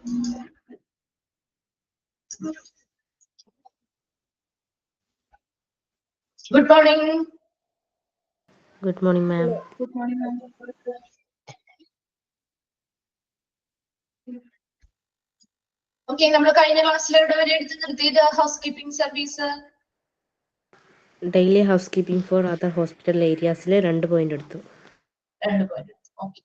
Good morning. Good morning, ma'am. Good morning, ma'am. Okay, നമ്മൾ കഴിഞ്ഞ ക്ലാസ്സിൽ എവിടെ വരെ എടുത്ത് നിർത്തിയത് ഹൗസ്കീപ്പിംഗ് service? Daily housekeeping for other hospital areas le 2 point എടുത്തു. 2 point. Okay.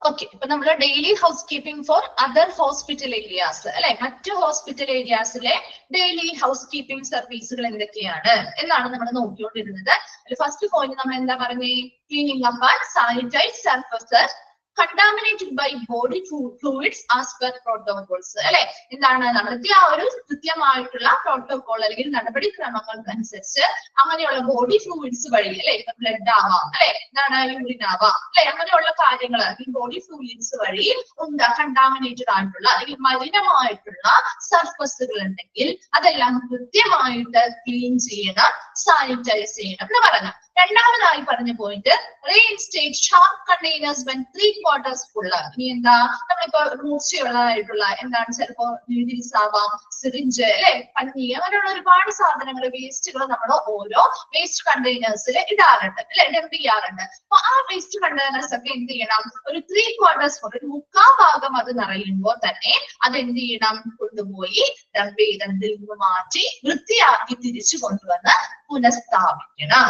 ഓക്കെ, ഇപ്പൊ നമ്മള് daily house keeping for other hospital areas അല്ലെ, മറ്റു ഹോസ്പിറ്റൽ ഏരിയാസിലെ ഡെയിലി ഹൗസ് കീപ്പിംഗ് സർവീസുകൾ എന്തൊക്കെയാണ് എന്നാണ് നമ്മൾ നോക്കിക്കൊണ്ടിരുന്നത്. ഫസ്റ്റ് പോയിന്റ് നമ്മൾ എന്താ പറഞ്ഞേ? Cleaning up and sanitise surfaces contaminated by body fluids as per protocols. അല്ലെ, എന്താണ് നടത്തിയ ആ ഒരു കൃത്യമായിട്ടുള്ള പ്രോട്ടോകോൾ അല്ലെങ്കിൽ നടപടിക്രമങ്ങൾക്കനുസരിച്ച് അങ്ങനെയുള്ള ബോഡി ഫ്ലൂയിഡ്സ് വഴി അല്ലെ, ബ്ലഡ് ആവാം അല്ലെ, എന്താണ് യൂറിൻ ആവാം അല്ലെ, അങ്ങനെയുള്ള കാര്യങ്ങൾ ഈ ബോഡി ഫ്ലൂയിഡ്സ് വഴി കണ്ടാമിനേറ്റഡ് ആയിട്ടുള്ള അല്ലെങ്കിൽ മലിനമായിട്ടുള്ള സർഫസുകൾ ഉണ്ടെങ്കിൽ അതെല്ലാം കൃത്യമായിട്ട് ക്ലീൻ ചെയ്യണം, സാനിറ്റൈസ് ചെയ്യണം എന്ന് പറഞ്ഞു. രണ്ടാമതായി പറഞ്ഞ point reinstate sharp containers when 3/4 full. ഇനി എന്താ, നമ്മളിപ്പോ മൂർച്ചയുള്ളതായിട്ടുള്ള എന്താണ് ചിലപ്പോ നീഡിൽസ് ആവാം, സിറിഞ്ച് അല്ലെ, പഞ്ഞി, അങ്ങനെയുള്ള ഒരുപാട് സാധനങ്ങൾ വേസ്റ്റുകൾ നമ്മൾ ഓരോ വേസ്റ്റ് കണ്ടെയ്നേഴ്സിൽ ഇടാറുണ്ട് അല്ലെ, ഡംപ് ചെയ്യാറുണ്ട്. അപ്പൊ ആ വേസ്റ്റ് കണ്ടെയ്നേഴ്സ് ഒക്കെ എന്ത് ചെയ്യണം, ഒരു 3/4 ഫുൾ, ഒരു 3/4 ഭാഗം അത് നിറയുമ്പോൾ തന്നെ അത് എന്ത് ചെയ്യണം, കൊണ്ടുപോയി ഡംപ് ചെയ്തതിൽ നിന്ന് മാറ്റി വൃത്തിയാക്കി തിരിച്ചു കൊണ്ടുവന്ന് പുനഃസ്ഥാപിക്കണം.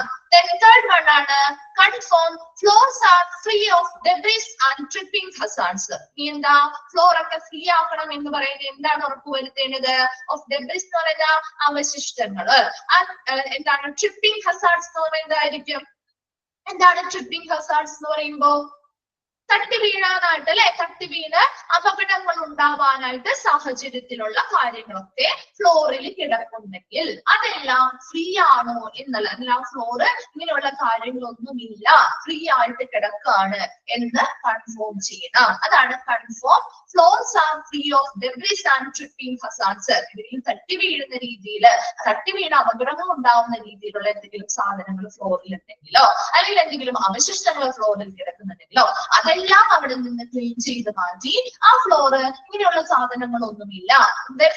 Third one ആണ് confirm floors are free of debris and tripping hazards. ഇനി എന്താ, ഫ്ലോർ ഒക്കെ ഫ്രീ ആക്കണം എന്ന് പറയുന്നത് എന്താണ് ഉറപ്പുവരുത്തേണ്ടത്? ഓഫ് debris എന്ന് പറയുന്ന അവശിഷ്ടങ്ങള്. എന്താണ് ട്രിപ്പിംഗ് ഹസാർഡ്സ് എന്ന് പറയുന്നത് എന്തായിരിക്കും? എന്താണ് ട്രിപ്പിംഗ് ഹസാർഡ്സ് എന്ന് പറയുമ്പോ? തട്ടി വീഴാനായിട്ട് അല്ലെ, തട്ടി വീണ് അപകടങ്ങൾ ഉണ്ടാവാനായിട്ട് സാഹചര്യത്തിലുള്ള കാര്യങ്ങളൊക്കെ ഫ്ലോറിൽ കിടക്കുന്നെങ്കിൽ അതെല്ലാം ഫ്രീ ആണോ എന്നുള്ള, എല്ലാം ഫ്ലോറ് ഇങ്ങനെയുള്ള കാര്യങ്ങളൊന്നുമില്ല, ഫ്രീ ആയിട്ട് കിടക്കാണ് എന്ന് കൺഫേം ചെയ്യണം. അതാണ് confirm floors are free of debris and tripping hazards. ഇതിൽ തട്ടി വീഴുന്ന രീതിയിൽ, തട്ടി വീണ അപകടങ്ങൾ ഉണ്ടാവുന്ന രീതിയിലുള്ള എന്തെങ്കിലും സാധനങ്ങൾ ഫ്ലോറിൽ ഉണ്ടെങ്കിലോ അല്ലെങ്കിൽ എന്തെങ്കിലും അവശിഷ്ടങ്ങൾ ഫ്ലോറിൽ കിടക്കുന്നുണ്ടെങ്കിലോ അതെല്ലാം അവിടെ നിന്ന് ക്ലീൻ ചെയ്ത് മാറ്റി ആ ഫ്ലോറ് ഇങ്ങനെയുള്ള സാധനങ്ങളൊന്നുമില്ല,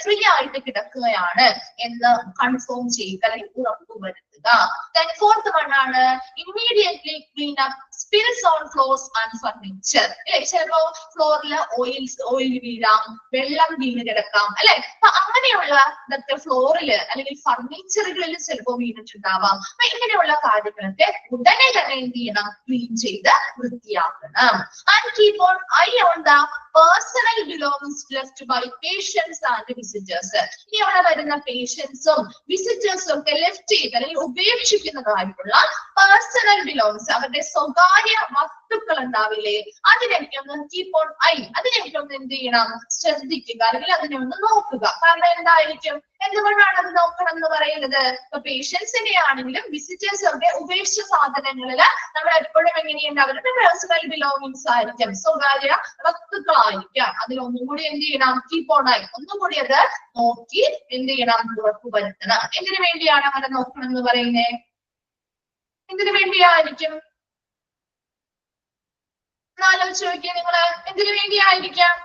ഫ്രീ ആയിട്ട് കിടക്കുകയാണ് എന്ന് കൺഫേം ചെയ്യുക അല്ലെങ്കിൽ ഉറപ്പുവരുത്തുക. ഫോർത്ത് വൺ ആണ് immediately clean up spills on floors and furniture. അല്ലെ, ചിലപ്പോ ഫ്ലോറിൽ ഓയിൽ വീഴാം, വെള്ളം വീണ് കിടക്കാം അല്ലെ, അപ്പൊ അങ്ങനെയുള്ള ഇതൊക്കെ ഫ്ലോറിൽ അല്ലെങ്കിൽ ഫർണിച്ചറുകളിൽ ചിലപ്പോ വീണിട്ടുണ്ടാവാം. അപ്പൊ ഇങ്ങനെയുള്ള കാര്യങ്ങളൊക്കെ ഉടനെ തന്നെ എന്ത് ചെയ്യണം, ക്ലീൻ ചെയ്ത് വൃത്തിയാക്കണം. And keep on eye on the personal belongings left by patients and visitors. ഇനി അവിടെ വരുന്ന പേഷ്യൻസും വിസിറ്റേഴ്സും ഒക്കെ ലെഫ്റ്റ് ചെയ്ത് അല്ലെങ്കിൽ ഉപേക്ഷിക്കുന്നതായിട്ടുള്ള പേഴ്സണൽ ബിലോങ്സ്, അവരുടെ സ്വകാര്യ വസ്തുക്കൾ ഉണ്ടാവില്ലേ, അതിനൊക്കെ ഒന്ന് കീപ്പ് ഓൺ ഐ, അതിനൊക്കെ ഒന്ന് എന്ത് ചെയ്യണം, ശ്രദ്ധിക്കുക അല്ലെങ്കിൽ അതിനെ ഒന്ന് നോക്കുക. കാരണം എന്തായിരിക്കും, എന്തുകൊണ്ടാണ് അത് നോക്കണം എന്ന് പറയുന്നത്? ഇപ്പൊ പേഷ്യൻസിനെ ആണെങ്കിലും വിസിറ്റേഴ്സ് ഒക്കെ ഉപേക്ഷിച്ച സാധനങ്ങളില് നമ്മൾ എപ്പോഴും എങ്ങനെയുണ്ട്, അവരുടെ പേഴ്സണൽ ബിലോങ്ങിങ്സ് ആയിരിക്കും, സ്വകാര്യ വസ്തുക്കളായിരിക്കാം. അതിലൊന്നും കൂടി എന്ത് ചെയ്യണം, കീപ്പ് ഓൺ ആയി, ഒന്നും കൂടി അത് നോക്കി എന്ത് ചെയ്യണം, ഉറപ്പുവരുത്തണം. എന്തിനു വേണ്ടിയാണ് അങ്ങനെ നോക്കണം എന്ന് പറയുന്നത്? എന്തിനു വേണ്ടിയായിരിക്കും? ആലോചിച്ച് നോക്കിയാൽ നിങ്ങള്, എന്തിനു വേണ്ടിയായിരിക്കാം?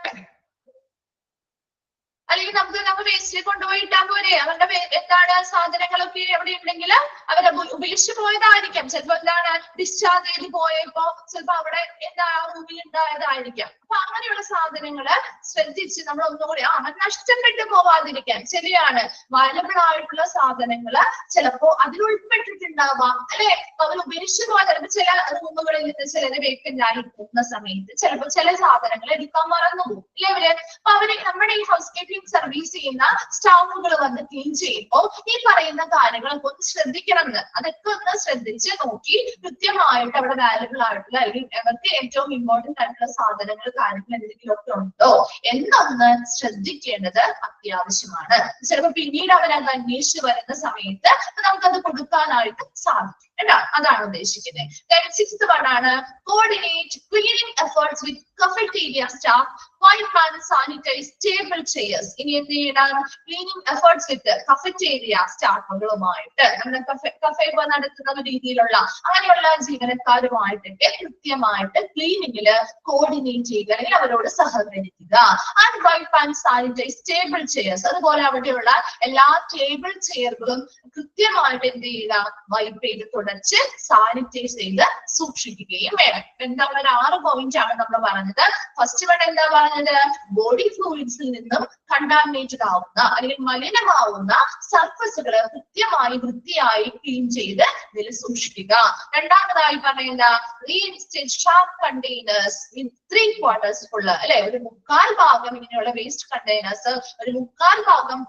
അല്ലെങ്കിൽ നമുക്ക് വേസ്റ്റിൽ കൊണ്ടുപോയി ഇട്ടാൻ പോരെ? അവരുടെ എന്താണ് സാധനങ്ങളൊക്കെ എവിടെ ഉണ്ടെങ്കിൽ അവരെ ഉപേക്ഷിച്ച് പോയതായിരിക്കാം. ചിലപ്പോ എന്താണ് ഡിസ്ചാർജ് ചെയ്ത് പോയപ്പോ ചിലപ്പോ അവിടെ എന്താ റൂമിൽ ഉണ്ടായതായിരിക്കാം. അപ്പൊ അങ്ങനെയുള്ള സാധനങ്ങള് ശ്രദ്ധിച്ച് നമ്മൾ ഒന്നുകൂടി അവർ നഷ്ടപ്പെട്ടു പോവാതിരിക്കാൻ, ശരിയാണ്, വാല്യബിൾ ആയിട്ടുള്ള സാധനങ്ങള് ചിലപ്പോ അതിൽ ഉൾപ്പെട്ടിട്ടുണ്ടാവാം അല്ലെ. അവർ ഉപേക്ഷിച്ച് പോകാൻ ചിലപ്പോൾ ചില റൂമുകളിൽ നിന്ന് ചിലര് വേക്കന്റ് ആയി പോകുന്ന സമയത്ത് ചിലപ്പോ ചില സാധനങ്ങൾ എടുക്കാൻ മറന്നു പോകും ഇല്ലേ അവര്. അപ്പൊ അവര് നമ്മുടെ ഈ ഹൗസ് കീപ്പിംഗ് സർവീസ് ചെയ്യുന്ന സ്റ്റാഫുകൾ വന്ന് ക്ലീൻ ചെയ്യുമ്പോൾ ഈ പറയുന്ന കാര്യങ്ങളൊക്കെ ഒന്ന് ശ്രദ്ധിക്കണം എന്ന്, അതൊക്കെ ഒന്ന് ശ്രദ്ധിച്ച് നോക്കി കൃത്യമായിട്ട് അവിടെ വാല്യബിൾ ആയിട്ടുള്ള അല്ലെങ്കിൽ അവർക്ക് ഏറ്റവും ഇമ്പോർട്ടന്റ് ആയിട്ടുള്ള സാധനങ്ങൾ കാര്യങ്ങൾ എന്തെങ്കിലും ഒക്കെ നടക്കുന്നുണ്ടോ എന്നൊന്ന് ശ്രദ്ധിക്കേണ്ടത് അത്യാവശ്യമാണ്. ചിലപ്പോൾ പിന്നീട് അവരത് അന്വേഷിച്ച് വരുന്ന സമയത്ത് നമുക്കത് കൊടുക്കാനായിട്ട് സാധിക്കും കേട്ടോ. അതാണ് ഉദ്ദേശിക്കുന്നത്. Then sixth one ആണ് coordinate cleaning efforts with cafeteria staff, wipe and sanitize table chairs. ഇനി എന്ത് ചെയ്യണം? ക്ലീനിങ് എഫേർട്സ് വിത്ത് കഫറ്റേരിയ സ്റ്റാഫുകളുമായിട്ട് നമ്മുടെ കഫേ നടത്തുന്ന രീതിയിലുള്ള അങ്ങനെയുള്ള ജീവനക്കാരുമായിട്ടൊക്കെ കൃത്യമായിട്ട് ക്ലീനിങ്ങില് കോർഡിനേറ്റ് ചെയ്യുക, അല്ലെങ്കിൽ അവരോട് സഹകരിക്കുക. And wipe and sanitise table chairs, അതുപോലെ അവിടെയുള്ള എല്ലാ ടേബിൾ ചെയറുകളും കൃത്യമായിട്ട് എന്ത് ചെയ്യുക? വൈപ്പ് ചെയ്ത് തുടച്ച് സാനിറ്റൈസ് ചെയ്ത് സൂക്ഷിക്കുകയും വേണം. എന്താ ഒരു 6 പോയിന്റ് ആണ് നമ്മൾ പറഞ്ഞത്. ഫസ്റ്റ് വൺ എന്താ പറഞ്ഞത്? ബോഡി ഫ്ലൂയിഡ്സിൽ നിന്നും കണ്ടാമിനേറ്റഡ് ആവുന്ന അല്ലെങ്കിൽ മലിനമാവുന്ന സർഫസുകൾ കൃത്യമായി വൃത്തിയായി ക്ലീൻ ചെയ്ത് ഇതിൽ സൂക്ഷിക്കുക. രണ്ടാമതായി പറയുന്നത് reinstate sharp containers in 3/4 full, അല്ലെ? ഒരു 3/4 ഭാഗം ഇങ്ങനെയുള്ള വേസ്റ്റ് കണ്ടെയ്നേഴ്സ് ഒരു 3/4 ഭാഗം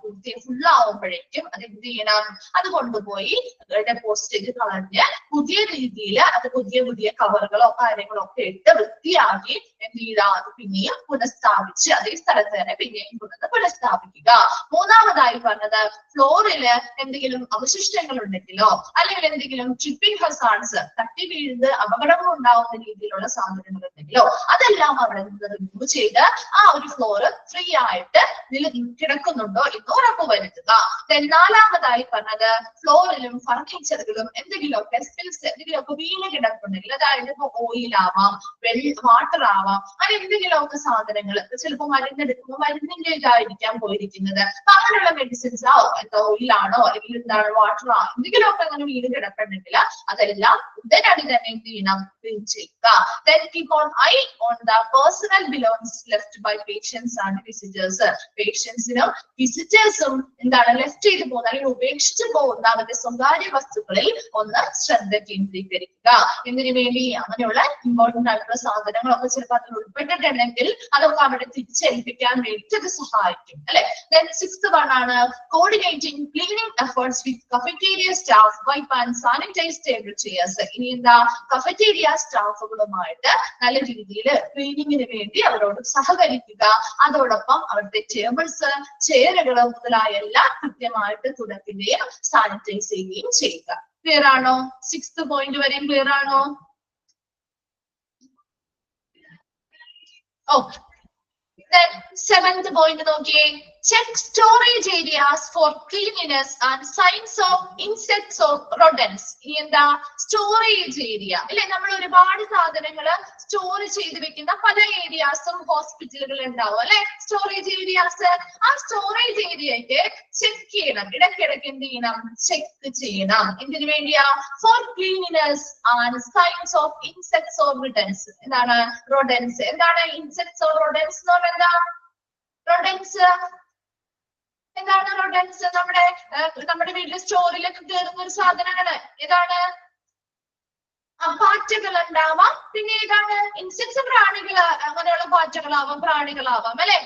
ഫുൾ ആവുമ്പോഴേക്കും അത് എന്ത് ചെയ്യണം? അത് കൊണ്ടുപോയി ഡെപ്പോസിറ്റ് ചെയ്ത് കളഞ്ഞ് പുതിയ രീതിയിൽ അത് പുതിയ പുതിയ കവറുകളോ കാര്യങ്ങളോ ഒക്കെ ഇട്ട് വൃത്തിയാക്കി എന്ത് ചെയ്യുക? അത് പിന്നെയും പുനഃസ്ഥാപിച്ച് അതേ സ്ഥലത്ത് തന്നെ പിന്നെയും പുനഃസ്ഥാപിക്കുക. മൂന്നാമതായി പറഞ്ഞത് ഫ്ലോറില് എന്തെങ്കിലും അവശിഷ്ടങ്ങൾ ഉണ്ടെങ്കിലോ അല്ലെങ്കിൽ എന്തെങ്കിലും ട്രിപ്പിംഗ് ഹസാർഡ്സ് തട്ടി വീഴുന്നത് അപകടങ്ങൾ ഉണ്ടാവുന്ന രീതിയിലുള്ള സാധനങ്ങൾ ഉണ്ടെങ്കിലോ അതെല്ലാം അവിടെ നിന്ന് റിമൂവ് ചെയ്ത് ആ ഒരു ഫ്ലോറ് ഫ്രീ ആയിട്ട് കിടക്കുന്നുണ്ടോ എന്ന് ഉറപ്പുവരുത്തുക. നാലാമതായി പറഞ്ഞത് ഫ്ലോറിലും ഫർണിച്ചറുകളും എന്തെങ്കിലുമൊക്കെ സ്പിൽസ് എന്തെങ്കിലുമൊക്കെ വീണ് കിടക്കുന്നുണ്ടെങ്കിൽ, അതായത് ഓയിൽ ആവാം, വാട്ടർ ആവാം, അങ്ങനെ എന്തെങ്കിലുമൊക്കെ സാധനങ്ങൾ ചിലപ്പോൾ മരുന്നെടുക്കുമ്പോൾ മരുന്നിന്റെ ഇതായിരിക്കാം പോയിരിക്കുന്നത്. അപ്പൊ അങ്ങനെയുള്ള മെഡിസിൻസ് ആവും, എന്താ ഓയിലാണോ അല്ലെങ്കിൽ എന്താണ് വാട്ടർ ആണോ എന്തെങ്കിലുമൊക്കെ അങ്ങനെ വീണ് കിടക്കുന്നുണ്ടെങ്കിൽ അതെല്ലാം ഉടനടി തന്നെ എന്ത് ചെയ്യണം? ക്ലീൻ ചെയ്യുക. Then keep an eye on the personal belongings left by patients and visitors. പേഷ്യൻസിനും വിസിറ്റേഴ്സും എന്താണ് ലെഫ്റ്റ് ചെയ്ത് പോകുന്ന അല്ലെങ്കിൽ ഉപേക്ഷിച്ചു പോകുന്ന അവരുടെ സ്വകാര്യ വസ്തുക്കളിൽ ഒന്ന് ശ്രദ്ധ കേന്ദ്രീകരിക്കുക. എന്തിനു വേണ്ടി? അങ്ങനെയുള്ള ഇമ്പോർട്ടന്റ് ആയിട്ടുള്ള സാധനങ്ങളൊക്കെ ചിലപ്പോൾ അതിൽ ഉൾപ്പെട്ടിട്ടുണ്ടെങ്കിൽ അതൊക്കെ അവിടെ തിരിച്ചേൽപ്പിക്കാൻ വേണ്ടിയിട്ട് അത് സഹായിക്കും, അല്ലെ? Then sixth one ആണ് coordinating cleaning efforts with cafeteria staff, wipe and sanitize table chairs. ഇനി എന്താ? കഫറ്റേരിയ സ്റ്റാഫുകളുമായിട്ട് നല്ല രീതിയിൽ ക്ലീനിങ്ങിന് വേണ്ടി അവരോട് സഹകരിക്കുക. അതോടൊപ്പം അവരുടെ ടേബിൾസ്, ചെയറുകൾ മുതലായ എല്ലാം കൃത്യമായിട്ട് തുടയ്ക്കുകയും സാനിറ്റൈസ് ചെയ്യുകയും ചെയ്യുക. ക്ലിയർ ആണോ? 6th പോയിന്റ് വരെയും ക്ലിയർ ആണോ? ഓക്കെ. Then 7th point നോക്കിയേ. Check storage areas for cleanliness and signs of insects or rodents. ഇനി എന്താ? സ്റ്റോറേജ് ഏരിയ, അല്ലെ? നമ്മൾ ഒരുപാട് സാധനങ്ങൾ സ്റ്റോർ ചെയ്ത് വെക്കുന്ന പല ഏരിയാസും ഹോസ്പിറ്റലുകൾ ഉണ്ടാവും, അല്ലെ? Storage areas. ആ സ്റ്റോറേജ് ഏരിയയ്ക്ക് ചെക്ക് ചെയ്യണം, ഇടയ്ക്കിടയ്ക്ക് എന്ത് ചെയ്യണം? ചെക്ക് ചെയ്യണം. എന്തിനു വേണ്ടിയാ? For cleanliness and signs of insects or rodents. എന്താണ് rodents? എന്താണ് ഇൻസെക്ട്സ് ഓർ rodents എന്ന് പറഞ്ഞാൽ? എന്താ rodents? എന്താണ് rodents? നമ്മുടെ വീട്ടിലെ സ്റ്റോറിലൊക്കെ കയറുന്ന ഒരു സാധനമാണ്. ഏതാണ്? പാറ്റകൾ ഉണ്ടാവാം. പിന്നെ ഏതാണ്? ഇൻസെക്ട്സ്, പ്രാണികൾ, അങ്ങനെയുള്ള പാറ്റകളാവാം, പ്രാണികളാവാം, അല്ലെ?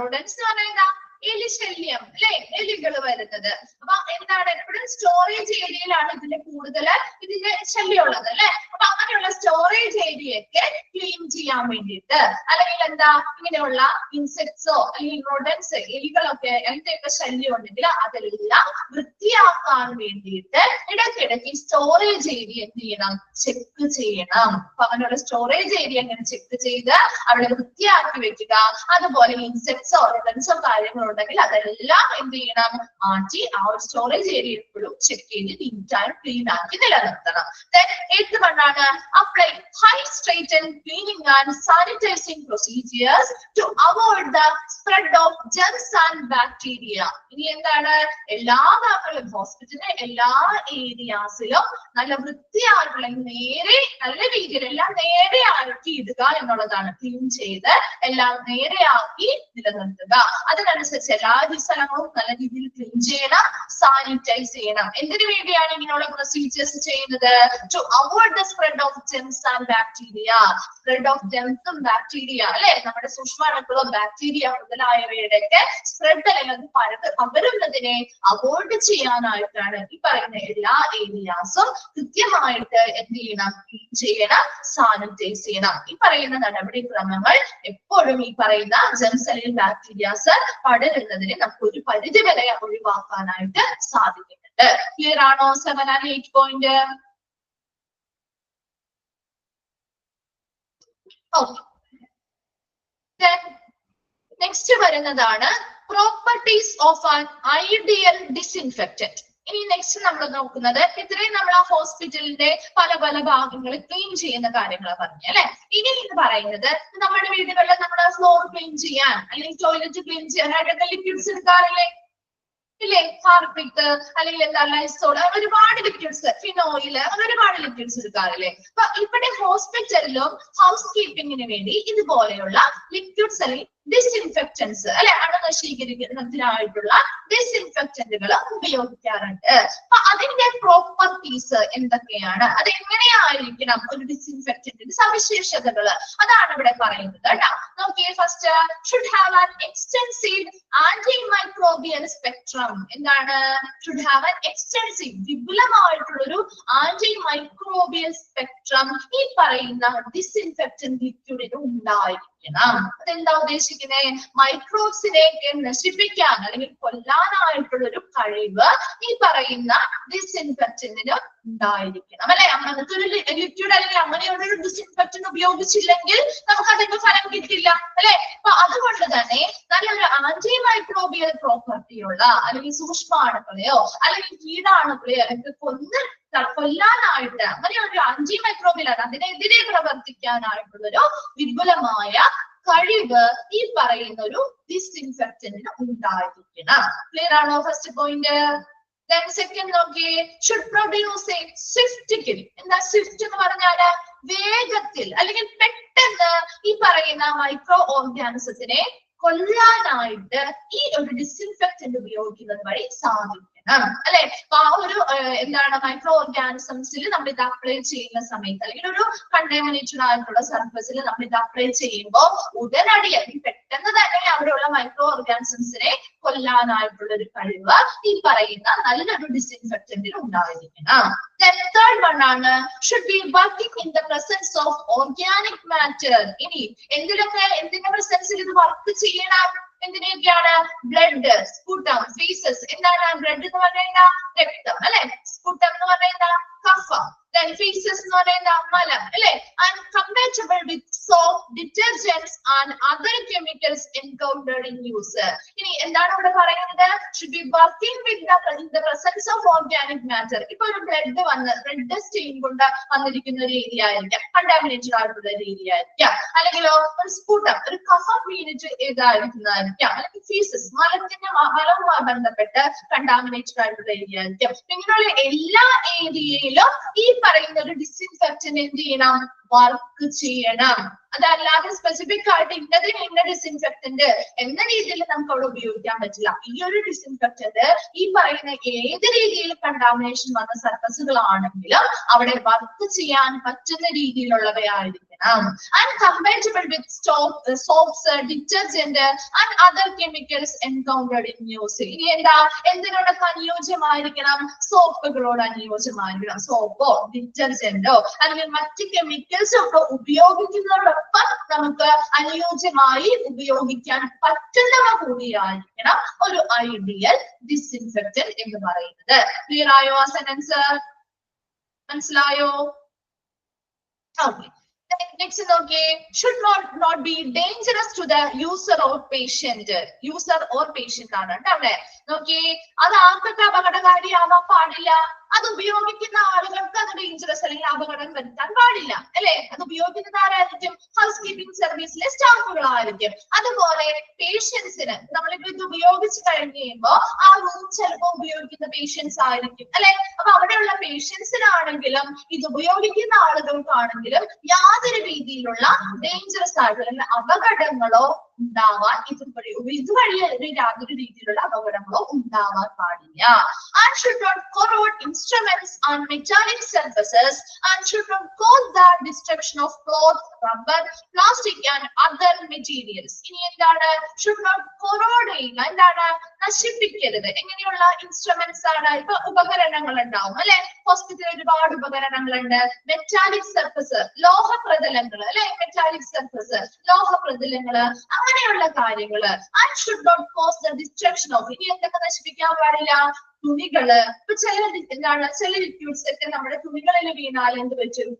rodents എന്ന് പറഞ്ഞാൽ എന്താ? എലിശല്യം, അല്ലെ? എലികൾ വരുന്നത്. അപ്പൊ എന്താണ്? എപ്പോഴും സ്റ്റോറേജ് ഏരിയയിലാണ് ഇതിന്റെ ശല്യം ഉള്ളത്, അല്ലെ? അപ്പൊ അങ്ങനെയുള്ള സ്റ്റോറേജ് ഏരിയയൊക്കെ ക്ലീൻ ചെയ്യാൻ വേണ്ടിയിട്ട്, അല്ലെങ്കിൽ എന്താ ഇങ്ങനെയുള്ള ഇൻസെക്ട്സോ അല്ലെങ്കിൽ റോഡൻസ്, എലികളൊക്കെ എന്തൊക്കെ ശല്യം ഉണ്ടെങ്കിൽ അതെല്ലാം വൃത്തിയാക്കാൻ വേണ്ടിയിട്ട് ഇടയ്ക്കിടയ്ക്ക് സ്റ്റോറേജ് ഏരിയ എന്ത് ചെയ്യണം? ചെക്ക് ചെയ്യണം. അപ്പൊ അങ്ങനെയുള്ള സ്റ്റോറേജ് ഏരിയ അങ്ങനെ ചെക്ക് ചെയ്ത് അവിടെ വൃത്തിയാക്കി വെക്കുക. അതുപോലെ ഇൻസെക്ട്സോ റോഡൻസോ കാര്യങ്ങളോ ഉണ്ടെങ്കിൽ അതെല്ലാം എന്ത് ചെയ്യണം? മാറ്റി ആ ഒരു സ്റ്റോറേജ് ഏരിയ എപ്പോഴും ചെക്ക് ചെയ്ത് നീറ്റ് ആൻഡ് ക്ലീൻ ആക്കി നിലനിർത്തണം. eighth one ആണ് apply high straightened cleaning and sanitizing procedures to avoid the spread of germs and bacteria. ഇനി എന്താണ്? എല്ലാ ഭാഗങ്ങളും ഹോസ്പിറ്റലിലെ എല്ലാ ഏരിയാസിലും നല്ല വൃത്തിയായിട്ടുള്ള നേരെ നല്ല രീതിയിൽ എല്ലാം നേരെ ആക്കി ഇടുക എന്നുള്ളതാണ്. ക്ലീൻ ചെയ്ത് എല്ലാം നേരെയാക്കി നിലനിർത്തുക. അതിനനുസരിച്ച് എല്ലാ സ്ഥലങ്ങളും നല്ല രീതിയിൽ ക്ലീൻ ചെയ്യണം, സാനിറ്റൈസ് ചെയ്യണം. എന്തിനു വേണ്ടിയാണ് ഇങ്ങനെയുള്ള പ്രൊസീജിയേഴ്സ് ചെയ്യുന്നത്? To avoid the spread of germs and bacteria. Spread of ജെംസും ബാക്ടീരിയ, അല്ലെ? നമ്മുടെ സൂക്ഷ്മാണുക്കളും ബാക്ടീരിയ മുതലായ മുതലായവയുടെ ഒക്കെ സ്പ്രെഡ് അല്ലെങ്കിൽ പകരുന്നതിനെ അവോയ്ഡ് ചെയ്യാനായിട്ടാണ് ഈ പറയുന്ന എല്ലാ ഏരിയാസും കൃത്യമായിട്ട് എന്ത് ചെയ്യണം, ക്ലീൻ ചെയ്യണം, സാനിറ്റൈസ് ചെയ്യണം. ഈ പറയുന്ന നടപടിക്രമങ്ങൾ എപ്പോഴും ഈ പറയുന്ന ജെംസ് അല്ലെങ്കിൽ ബാക്ടീരിയാസ് പടരുന്നതിന് നമുക്ക് ഒരു പരിധി വരെ ഒഴിവാക്കാനായിട്ട് സാധിക്കുന്നുണ്ട്. ക്ലിയർ ആണോ 7 and 8 പോയിന്റ്? നെക്സ്റ്റ് വരുന്നതാണ് properties of an ideal disinfectant. ഇനി നെക്സ്റ്റ് നമ്മൾ നോക്കുന്നത്, ഇത്രയും നമ്മൾ ആ ഹോസ്പിറ്റലിന്റെ പല പല ഭാഗങ്ങൾ ക്ലീൻ ചെയ്യുന്ന കാര്യങ്ങൾ പറഞ്ഞു അല്ലെ. ഇനി ഇത് പറയുന്നത് നമ്മുടെ വീടുകളിൽ നമ്മുടെ ഫ്ലോർ ക്ലീൻ ചെയ്യാൻ അല്ലെങ്കിൽ ടോയ്ലറ്റ് ക്ലീൻ ചെയ്യാനായിട്ടൊക്കെ ലിക്വിഡ്സ് എടുക്കാറില്ലേ ഇല്ലേ? ഹാർപിക് അല്ലെങ്കിൽ എന്താ ലൈസോൾ, ഒരുപാട് ലിക്വിഡ്സ്, ഫിനോയിൽ, അങ്ങനെ ഒരുപാട് ലിക്വിഡ്സ് എടുക്കാറില്ലേ. അപ്പൊ ഇവിടെ ഹോസ്പിറ്റലിലും ഹൗസ് കീപ്പിങ്ങിന് വേണ്ടി ഇതുപോലെയുള്ള ലിക്വിഡ്സ് അല്ലെങ്കിൽ ഡിസ്ഇൻഫെക്റ്റൻസ് അല്ലെ, അണുനശീകരിക്കുന്നതിനായിട്ടുള്ള ഡിസ്ഇൻഫെക്റ്റന്റുകൾ ഉപയോഗിക്കാറുണ്ട്. അപ്പൊ അതിന്റെ പ്രോപ്പർട്ടീസ് എന്തൊക്കെയാണ്, അത് എങ്ങനെയായിരിക്കണം ഒരു ഡിസ്ഇൻഫെക്റ്റന്റിന്റെ സവിശേഷതകൾ, അതാണ് ഇവിടെ പറയുന്നത് കേട്ടോ. നോക്കിയേ, first should have an extensive anti microbial spectrum. എന്താണ് ഷുഡ് ഹാവ് ആൻ എക്സ്റ്റെൻസീവ്, വിപുലമായിട്ടുള്ളൊരു ആന്റി മൈക്രോബിയൽ സ്പെക്ട്രം ഈ പറയുന്ന ഡിസ്ഇൻഫെക്റ്റന്റ് ലിക്വിഡിന് ഉണ്ടായിരിക്കണം. അതെന്താ ഉദ്ദേശിക്കുന്നത്? മൈക്രോബ്സിനെ നശിപ്പിക്കാൻ അല്ലെങ്കിൽ കൊല്ലാനായിട്ടുള്ള ഒരു കഴിവ് ഈ പറയുന്ന ഡിസ്ഇൻഫെക്റ്റന്റിന് ഉണ്ടായിരിക്കണം അല്ലെ. അങ്ങനത്തെ ഒരു ലിക്വിഡ് അല്ലെങ്കിൽ അങ്ങനെയുള്ള ഒരു ഡിസ്ഇൻഫെക്റ്റന്റ് ഉപയോഗിച്ചില്ലെങ്കിൽ നമുക്ക് അതിന്റെ ഫലം കിട്ടില്ല അല്ലെ. അപ്പൊ അതുകൊണ്ട് തന്നെ നല്ലൊരു ആന്റി മൈക്രോബിയൽ പ്രോപ്പർട്ടിയുള്ള അല്ലെങ്കിൽ സൂക്ഷ്മാണുക്കളെയോ അല്ലെങ്കിൽ കീടാണുക്കളെയോ അല്ലെങ്കിൽ കൊല്ലാനായിട്ട് അങ്ങനെ ഒരു ആന്റി മൈക്രോബിയൽ ആണ് അതിനെതിരെ പ്രവർത്തിക്കാനായിട്ടുള്ളൊരു വിപുലമായ കഴിവ് ഈ പറയുന്ന ഒരു ഡിസ്ഇൻഫെക്റ്റന്റിന് ഉണ്ടായിരിക്കണം. ക്ലിയർ ആണോ ഫസ്റ്റ് പോയിന്റ്? Then second നോക്കിയേ, should produce a swift kill. എന്താ സ്വിഫ്റ്റ് എന്ന് പറഞ്ഞാല് വേഗത്തിൽ അല്ലെങ്കിൽ പെട്ടെന്ന് ഈ പറയുന്ന മൈക്രോ ഓർഗാനിസത്തിനെ കൊല്ലാനായിട്ട് ഈ ഒരു ഡിസ്ഇൻഫെക്റ്റന്റ് ഉപയോഗിക്കുന്നത് വഴി സാധിക്കണം അല്ലെ. അപ്പൊ ആ ഒരു എന്താണ് മൈക്രോ ഓർഗാനിസംസിൽ നമ്മൾ ഇത് അപ്ലൈ ചെയ്യുന്ന സമയത്ത് അല്ലെങ്കിൽ ഒരു കണ്ടാമിനേറ്റഡ് ആയിട്ടുള്ള സർഫസിൽ നമ്മൾ ഇത് അപ്ലൈ ചെയ്യുമ്പോൾ ഉടനടി അല്ലെങ്കിൽ പെട്ടെന്ന് തന്നെ അവിടെയുള്ള മൈക്രോ ഓർഗാനിസംസിനെ കൊല്ലാനായിട്ടുള്ള ഒരു കഴിവ് ഈ പറയുന്ന നല്ലൊരു ഡിസ്ഇൻഫെക്റ്റന്റിൽ ഉണ്ടായിരിക്കണം. തേർഡ് വൺ ആണ് should be working in the presence of organic matter. ഇനി എന്തിന്റെ പ്രസൻസിൽ ഇത് വർക്ക് ചെയ്യണം? എന്തിനൊക്കെയാണ്? Blood, sputum, faeces. എന്താണ് ബ്ലഡ് എന്ന് പറയുന്ന രക്തം അല്ലെ, സ്പുട്ടം എന്ന് പറയുന്ന കഫം, ഫീസസ് എന്ന് പറയുന്ന മലം അല്ലെ. And compatible with soap, detergents and other chemicals encountered in use. ഇനി എന്താണ് ഇവിടെ പറയുന്നത്? Should be working with in the presence of organic matter. ഇപ്പൊ ഒരു ബ്ലഡ് സ്റ്റെയിൻ കൊണ്ട് വന്നിരിക്കുന്ന ഒരു ഏരിയ ആയിരിക്കാം, കണ്ടാമിനേറ്റഡ് ആയിട്ടുള്ള ഒരു ഏരിയ ആയിരിക്കാം. അല്ലെങ്കിലോ ഒരു സ്പുട്ടം, ഒരു കഫം വീണിട്ട് ഇതായിരിക്കുന്നതായിരിക്കാം. അല്ലെങ്കിൽ ഫീസസ്, മലവുമായി ബന്ധപ്പെട്ട് കണ്ടാമിനേറ്റഡ് ആയിട്ടുള്ള ഏരിയ ആയിരിക്കാം. ഇങ്ങനെയുള്ള എല്ലാ ഏരിയയിലും ഈ പറയുന്ന ഒരു ഡിസ്ഇൻഫെക്റ്റന്റ് എന്ത് ചെയ്യണം? വർക്ക് ചെയ്യണം. അതല്ലാതെ സ്പെസിഫിക് ആയിട്ട് ഇന്ന ഡിസ്ഇൻഫെക്റ്റന്റ് എന്ന രീതിയിൽ നമുക്ക് അവിടെ ഉപയോഗിക്കാൻ പറ്റില്ല. ഈ ഒരു ഡിസ്ഇൻഫെക്റ്റന്റ് ഈ പറയുന്ന ഏത് രീതിയിൽ കണ്ടാമിനേഷൻ വന്ന സർഫസുകളാണെങ്കിലും അവിടെ വർക്ക് ചെയ്യാൻ പറ്റുന്ന രീതിയിലുള്ളവയായിരിക്കണം. And compatible with soaps, detergent and other chemicals encountered in use. ഇനി എന്തിനോടൊക്കെ അനുയോജ്യമായിരിക്കണം? സോപ്പുകളോട് അനുയോജ്യമായിരിക്കണം. സോപ്പോ ഡിറ്റർജന്റോ അല്ലെങ്കിൽ മറ്റ് കെമിക്കൽസോ ഒക്കെ ഉപയോഗിക്കുന്നതോടൊപ്പം നമുക്ക് അനുയോജ്യമായി ഉപയോഗിക്കാൻ പറ്റുന്നവ കൂടിയായിരിക്കണം ഒരു ഐഡിയൽ ഡിസ്ഇൻഫെക്റ്റന്റ് എന്ന് പറയുന്നത്. ക്ലിയർ ആയോ ആ സെന്റൻസ്? മനസ്സിലായോ? ഓക്കെ. Next നോക്കിയേ, should not be dangerous to the user or patient. User or patient ആണ് അവിടെ നോക്കിയേ. അത് ആർക്കൊക്കെ അപകടകാരിയാവാൻ പാടില്ല? അത് ഉപയോഗിക്കുന്ന ആളുകൾക്ക് അത് ഡേഞ്ചറസ് അല്ലെങ്കിൽ അപകടം വരുത്താൻ പാടില്ല അല്ലെ. അത് ഉപയോഗിക്കുന്നത് ആരായിരിക്കും? ഹൗസ് കീപ്പിംഗ് സർവീസിലെ സ്റ്റാഫുകളായിരിക്കും. അതുപോലെ പേഷ്യൻസിന് നമ്മളിപ്പോ ഇത് ഉപയോഗിച്ച് കഴിഞ്ഞ് കഴിയുമ്പോൾ ആ റൂം ചിലപ്പോൾ ഉപയോഗിക്കുന്ന പേഷ്യൻസ് ആയിരിക്കും അല്ലെ. അപ്പൊ അവിടെയുള്ള പേഷ്യൻസിനാണെങ്കിലും ഇത് ഉപയോഗിക്കുന്ന ആളുകൾക്കാണെങ്കിലും യാതൊരു രീതിയിലുള്ള ഡേഞ്ചറസ് ആയിട്ടുള്ള അപകടങ്ങളോ ഉണ്ടാവാൻ ഇതുവഴി യാതൊരു രീതിയിലുള്ള അപകടങ്ങളോ ഉണ്ടാവാൻ പാടില്ല. And should not corrode instruments on metallic surfaces and should not cause the destruction of cloth, rubber, plastic and other materials. ഇനി എന്താണ്? should not corrode ചെയ്യുക, എന്താണ്? നശിപ്പിക്കരുത്. എങ്ങനെയുള്ള ഇൻസ്ട്രുമെന്റ്സ് ആണ്? ഇപ്പൊ ഉപകരണങ്ങൾ ഉണ്ടാവും അല്ലെ, ഹോസ്പിറ്റലിൽ ഒരുപാട് ഉപകരണങ്ങളുണ്ട്. മെറ്റാലിക് സർഫസ്, ലോഹപ്രതലങ്ങൾ അല്ലെ, മെറ്റാലിക് സർഫസ്, ലോഹപ്രതലങ്ങള്, അങ്ങനെയുള്ള കാര്യങ്ങള്. and should not cause the destruction of, ഇനി എന്തൊക്കെ നശിപ്പിക്കാൻ പാടില്ല? തുണികള്. ഇപ്പൊ എന്താണ്, ചില ലിക്വിഡ്സ് ഒക്കെ നമ്മുടെ തുണികളിൽ വീണാൽ എന്ത് പറ്റും?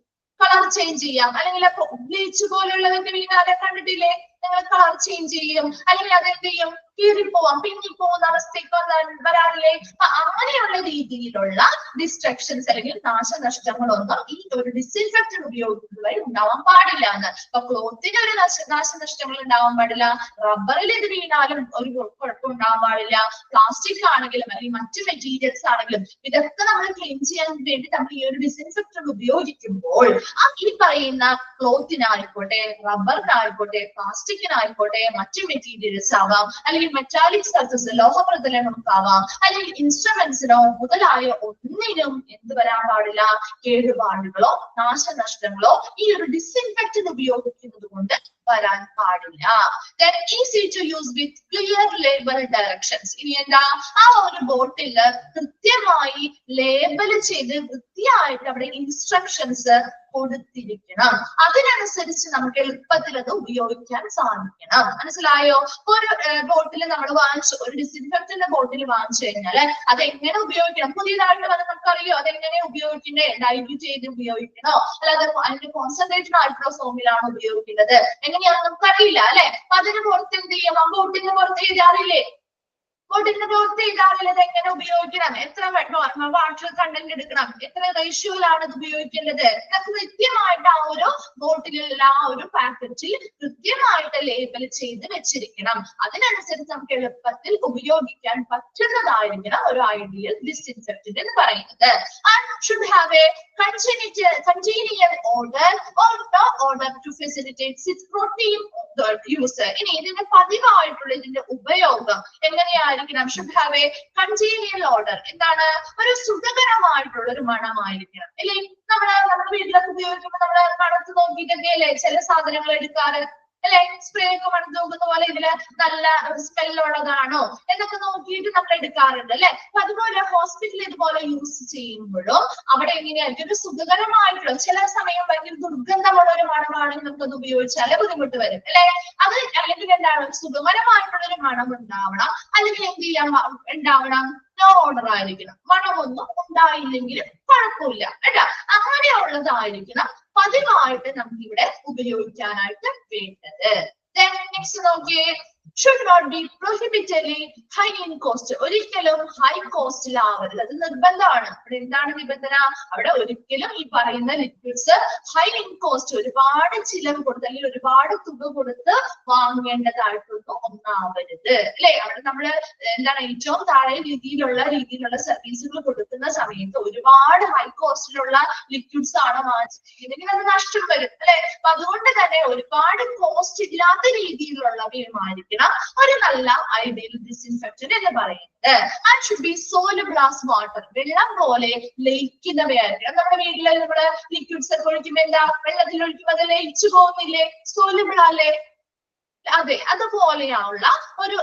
കളർ ചേഞ്ച് ചെയ്യാം. അല്ലെങ്കിൽ ബ്ലീച്ച് പോലുള്ളതൊക്കെ വീണാലെ കണ്ടിട്ടില്ലേ, നിങ്ങൾ കളർ ചേഞ്ച് ചെയ്യും. അല്ലെങ്കിൽ അതെന്ത് ചെയ്യും? കീറിപ്പോവാം, പിന്നിപ്പോകുന്ന അവസ്ഥയ്ക്ക് വരാറില്ലേ? അങ്ങനെയുള്ള രീതിയിലുള്ള ഡിസ്ട്രക്ഷൻസ് അല്ലെങ്കിൽ നാശനഷ്ടങ്ങളൊന്നും ഈ ഒരു ഡിസിൻഫെക്ടന്റ് ഉപയോഗിക്കുന്നത് ഉണ്ടാവാൻ പാടില്ല എന്ന്. അപ്പൊ ക്ലോത്തിന് ഒരു നാശനഷ്ടങ്ങൾ ഉണ്ടാവാൻ പാടില്ല, റബ്ബറിൽ ഇത് വീണാലും ഒരു കുഴപ്പം ഉണ്ടാവാൻ പാടില്ല, പ്ലാസ്റ്റിക് ആണെങ്കിലും അല്ലെങ്കിൽ മറ്റു മെറ്റീരിയൽസ് ആണെങ്കിലും ഇതൊക്കെ നമ്മൾ ക്ലീൻ ചെയ്യാൻ വേണ്ടി നമ്മൾ ഈ ഒരു ഡിസിൻഫെക്ടന്റ് ഉപയോഗിക്കുമ്പോൾ ഈ പറയുന്ന ക്ലോത്തിനായിക്കോട്ടെ, റബ്ബറിനായിക്കോട്ടെ, പ്ലാസ്റ്റിക്കിനായിക്കോട്ടെ, മറ്റു മെറ്റീരിയൽസ് ആവാം, അല്ലെങ്കിൽ മെറ്റാലിക് സർഫസ്, ലോഹപ്രതലങ്ങൾക്കാവാം, അല്ലെങ്കിൽ ഇൻസ്ട്രുമെന്റ്സിനോ മുതലായ ഒന്നിനും എന്ത് വരാൻ പാടില്ല? കേടുപാടുകളോ നാശനഷ്ടങ്ങളോ ഈ ഒരു ഡിസിൻഫെക്ടന്റ് ഉപയോഗിക്കുന്നത് കൊണ്ട് വരാൻ പാടില്ല. Then easy to use with clear label directions. ഇനി എന്താ? ആ ഒരു ബോട്ടില് കൃത്യമായി ലേബൽ ചെയ്ത് വൃത്തിയായിട്ട് അവിടെ ഇൻസ്ട്രക്ഷൻസ് കൊടുത്തിരിക്കണം. അതിനനുസരിച്ച് നമുക്ക് എളുപ്പത്തിൽ അത് ഉപയോഗിക്കാൻ സാധിക്കണം. മനസ്സിലായോ? ഒരു ബോട്ടിൽ നമ്മൾ വാങ്ങിച്ചു, ഒരു ഡിസിൻഫെക്ടന്റ് ബോട്ടിൽ വാങ്ങിച്ചു കഴിഞ്ഞാല് അത് എങ്ങനെ ഉപയോഗിക്കണം? പുതിയതായിട്ട് വന്ന് നമുക്കറിയോ അതെങ്ങനെ ഉപയോഗിക്കണ്ടേ? ഡൈല്യൂട്ട് ചെയ്ത് ഉപയോഗിക്കണോ, അല്ലാതെ അതിന്റെ കോൺസെൻട്രേറ്റഡ് ആയിട്ടുള്ള ഫോമിലാണ് ഉപയോഗിക്കുന്നത്, എങ്ങനെയാണെന്ന് നമുക്കറിയില്ല അല്ലെ? അതിന് പുറത്ത് എന്ത് ചെയ്യും? ആ ബോട്ടിന് പുറത്ത് എഴുതാറില്ലേ? ബോട്ടിന്റെ പുറത്ത് എഴുതാറില്ല ഇത് എങ്ങനെ ഉപയോഗിക്കണം, എത്ര വാട്ടർ കണ്ടന്റ് എടുക്കണം, എത്ര റേഷ്യോയിലാണ് ഇത് ഉപയോഗിക്കേണ്ടത്, ഇതൊക്കെ കൃത്യമായിട്ട് ആ ഒരു ബോട്ടിലുള്ള ആ ഒരു പാക്കറ്റിൽ കൃത്യമായിട്ട് ലേബൽ ചെയ്ത് വെച്ചിരിക്കണം. അതിനനുസരിച്ച് നമുക്ക് എളുപ്പത്തിൽ ഉപയോഗിക്കാൻ പറ്റുന്നതായിരിക്കണം ഒരു ഐഡിയൽ ഡിസിൻഫെക്ടന്റ് എന്ന് പറയുന്നത്. And should have a congenial odor or no odor to facilitate its routine use. ഇനി ഇതിന്റെ പതിവായിട്ടുള്ള ഇതിന്റെ ഉപയോഗം എങ്ങനെയായിരിക്കണം? should have a congenial odor. എന്താണ്? ഒരു സുഖകരമായിട്ടുള്ള ഒരു മണമായിരിക്കണം അല്ലെ? നമ്മുടെ വീട്ടിലൊക്കെ ഉപയോഗിക്കുമ്പോൾ നമ്മള് മണത്ത് നോക്കിയിട്ടൊക്കെ അല്ലേ ചില സാധനങ്ങൾ എടുക്കാറ് അല്ലെ? സ്പ്രേ ഒക്കെ മണത്ത് നോക്കുന്ന പോലെ ഇതില് നല്ല സ്മെല്ലുള്ളതാണോ എന്നൊക്കെ നോക്കിയിട്ട് നമ്മൾ എടുക്കാറുണ്ട് അല്ലെ? അപ്പൊ അതുപോലെ ഹോസ്പിറ്റലിൽ ഇതുപോലെ യൂസ് ചെയ്യുമ്പോഴും അവിടെ എങ്ങനെയായിരിക്കും? ഒരു സുഖകരമായിട്ടുള്ള, ചില സമയം ഭയങ്കര ദുർഗന്ധമുള്ള ഒരു മണമാണെങ്കിൽ നമുക്കത് ഉപയോഗിച്ചാൽ ബുദ്ധിമുട്ട് വരും അല്ലെ? അത് അല്ലെങ്കിൽ എന്താണ്? സുഖകരമായിട്ടുള്ള ഒരു മണം ഉണ്ടാവണം, അല്ലെങ്കിൽ എന്ത് ചെയ്യാൻ ഉണ്ടാവണം? നോ ഓർഡർ ആയിരിക്കണം. മണമൊന്നും ഉണ്ടായില്ലെങ്കിലും കുഴപ്പമില്ല കേട്ടോ, അങ്ങനെയുള്ളതായിരിക്കണം പതിവായിട്ട് നമുക്ക് ഇവിടെ ഉപയോഗിക്കാനായിട്ട് വേണ്ടത്. Then next നോക്കിയേ, should not be prohibitively high in cost. ഒരിക്കലും ഹൈ കോസ്റ്റിലാവരുത്, അത് നിർബന്ധമാണ്. അവിടെ എന്താണ് നിബന്ധന? അവിടെ ഒരിക്കലും ഈ പറയുന്ന ലിക്വിഡ്സ് ഹൈ ഇൻ കോസ്റ്റ്, ഒരുപാട് ചിലവ് കൊടുത്ത് അല്ലെങ്കിൽ ഒരുപാട് തുക കൊടുത്ത് വാങ്ങേണ്ടതായിട്ടൊന്നും ഒന്നാവരുത് അല്ലെ? അവിടെ നമ്മള് എന്താണ് ഏറ്റവും താഴെ രീതിയിലുള്ള സർവീസുകൾ കൊടുക്കുന്ന സമയത്ത് ഒരുപാട് ഹൈ കോസ്റ്റിലുള്ള ലിക്വിഡ്സ് ആണ് വാങ്ങിച്ചിട്ടുണ്ടെങ്കിൽ അത് നഷ്ടം വരും അല്ലെ? അപ്പൊ അതുകൊണ്ട് തന്നെ ഒരുപാട് കോസ്റ്റ് ഇല്ലാത്ത രീതിയിലുള്ളവയുമായിരിക്കണം ഒരു നല്ല ഐഡിയൽ ഡിസിൻഫെക്ടന്റ് എന്ന് പറയുന്നത്. And should B soluble as water. വെള്ളം പോലെ ലയിക്കുന്നവയായിരിക്കണം. നമ്മുടെ വീട്ടിലെ നമ്മള് ലിക്വിഡ്സ് ഒക്കെ ഒഴിക്കുമ്പോ എന്താ? വെള്ളത്തിൽ ഒഴിക്കുമ്പോൾ അത് ലയിച്ചു പോകുന്നില്ലേ? സോലബിൾ അല്ലേ? അതെ, അതുപോലെയുള്ള ഒരു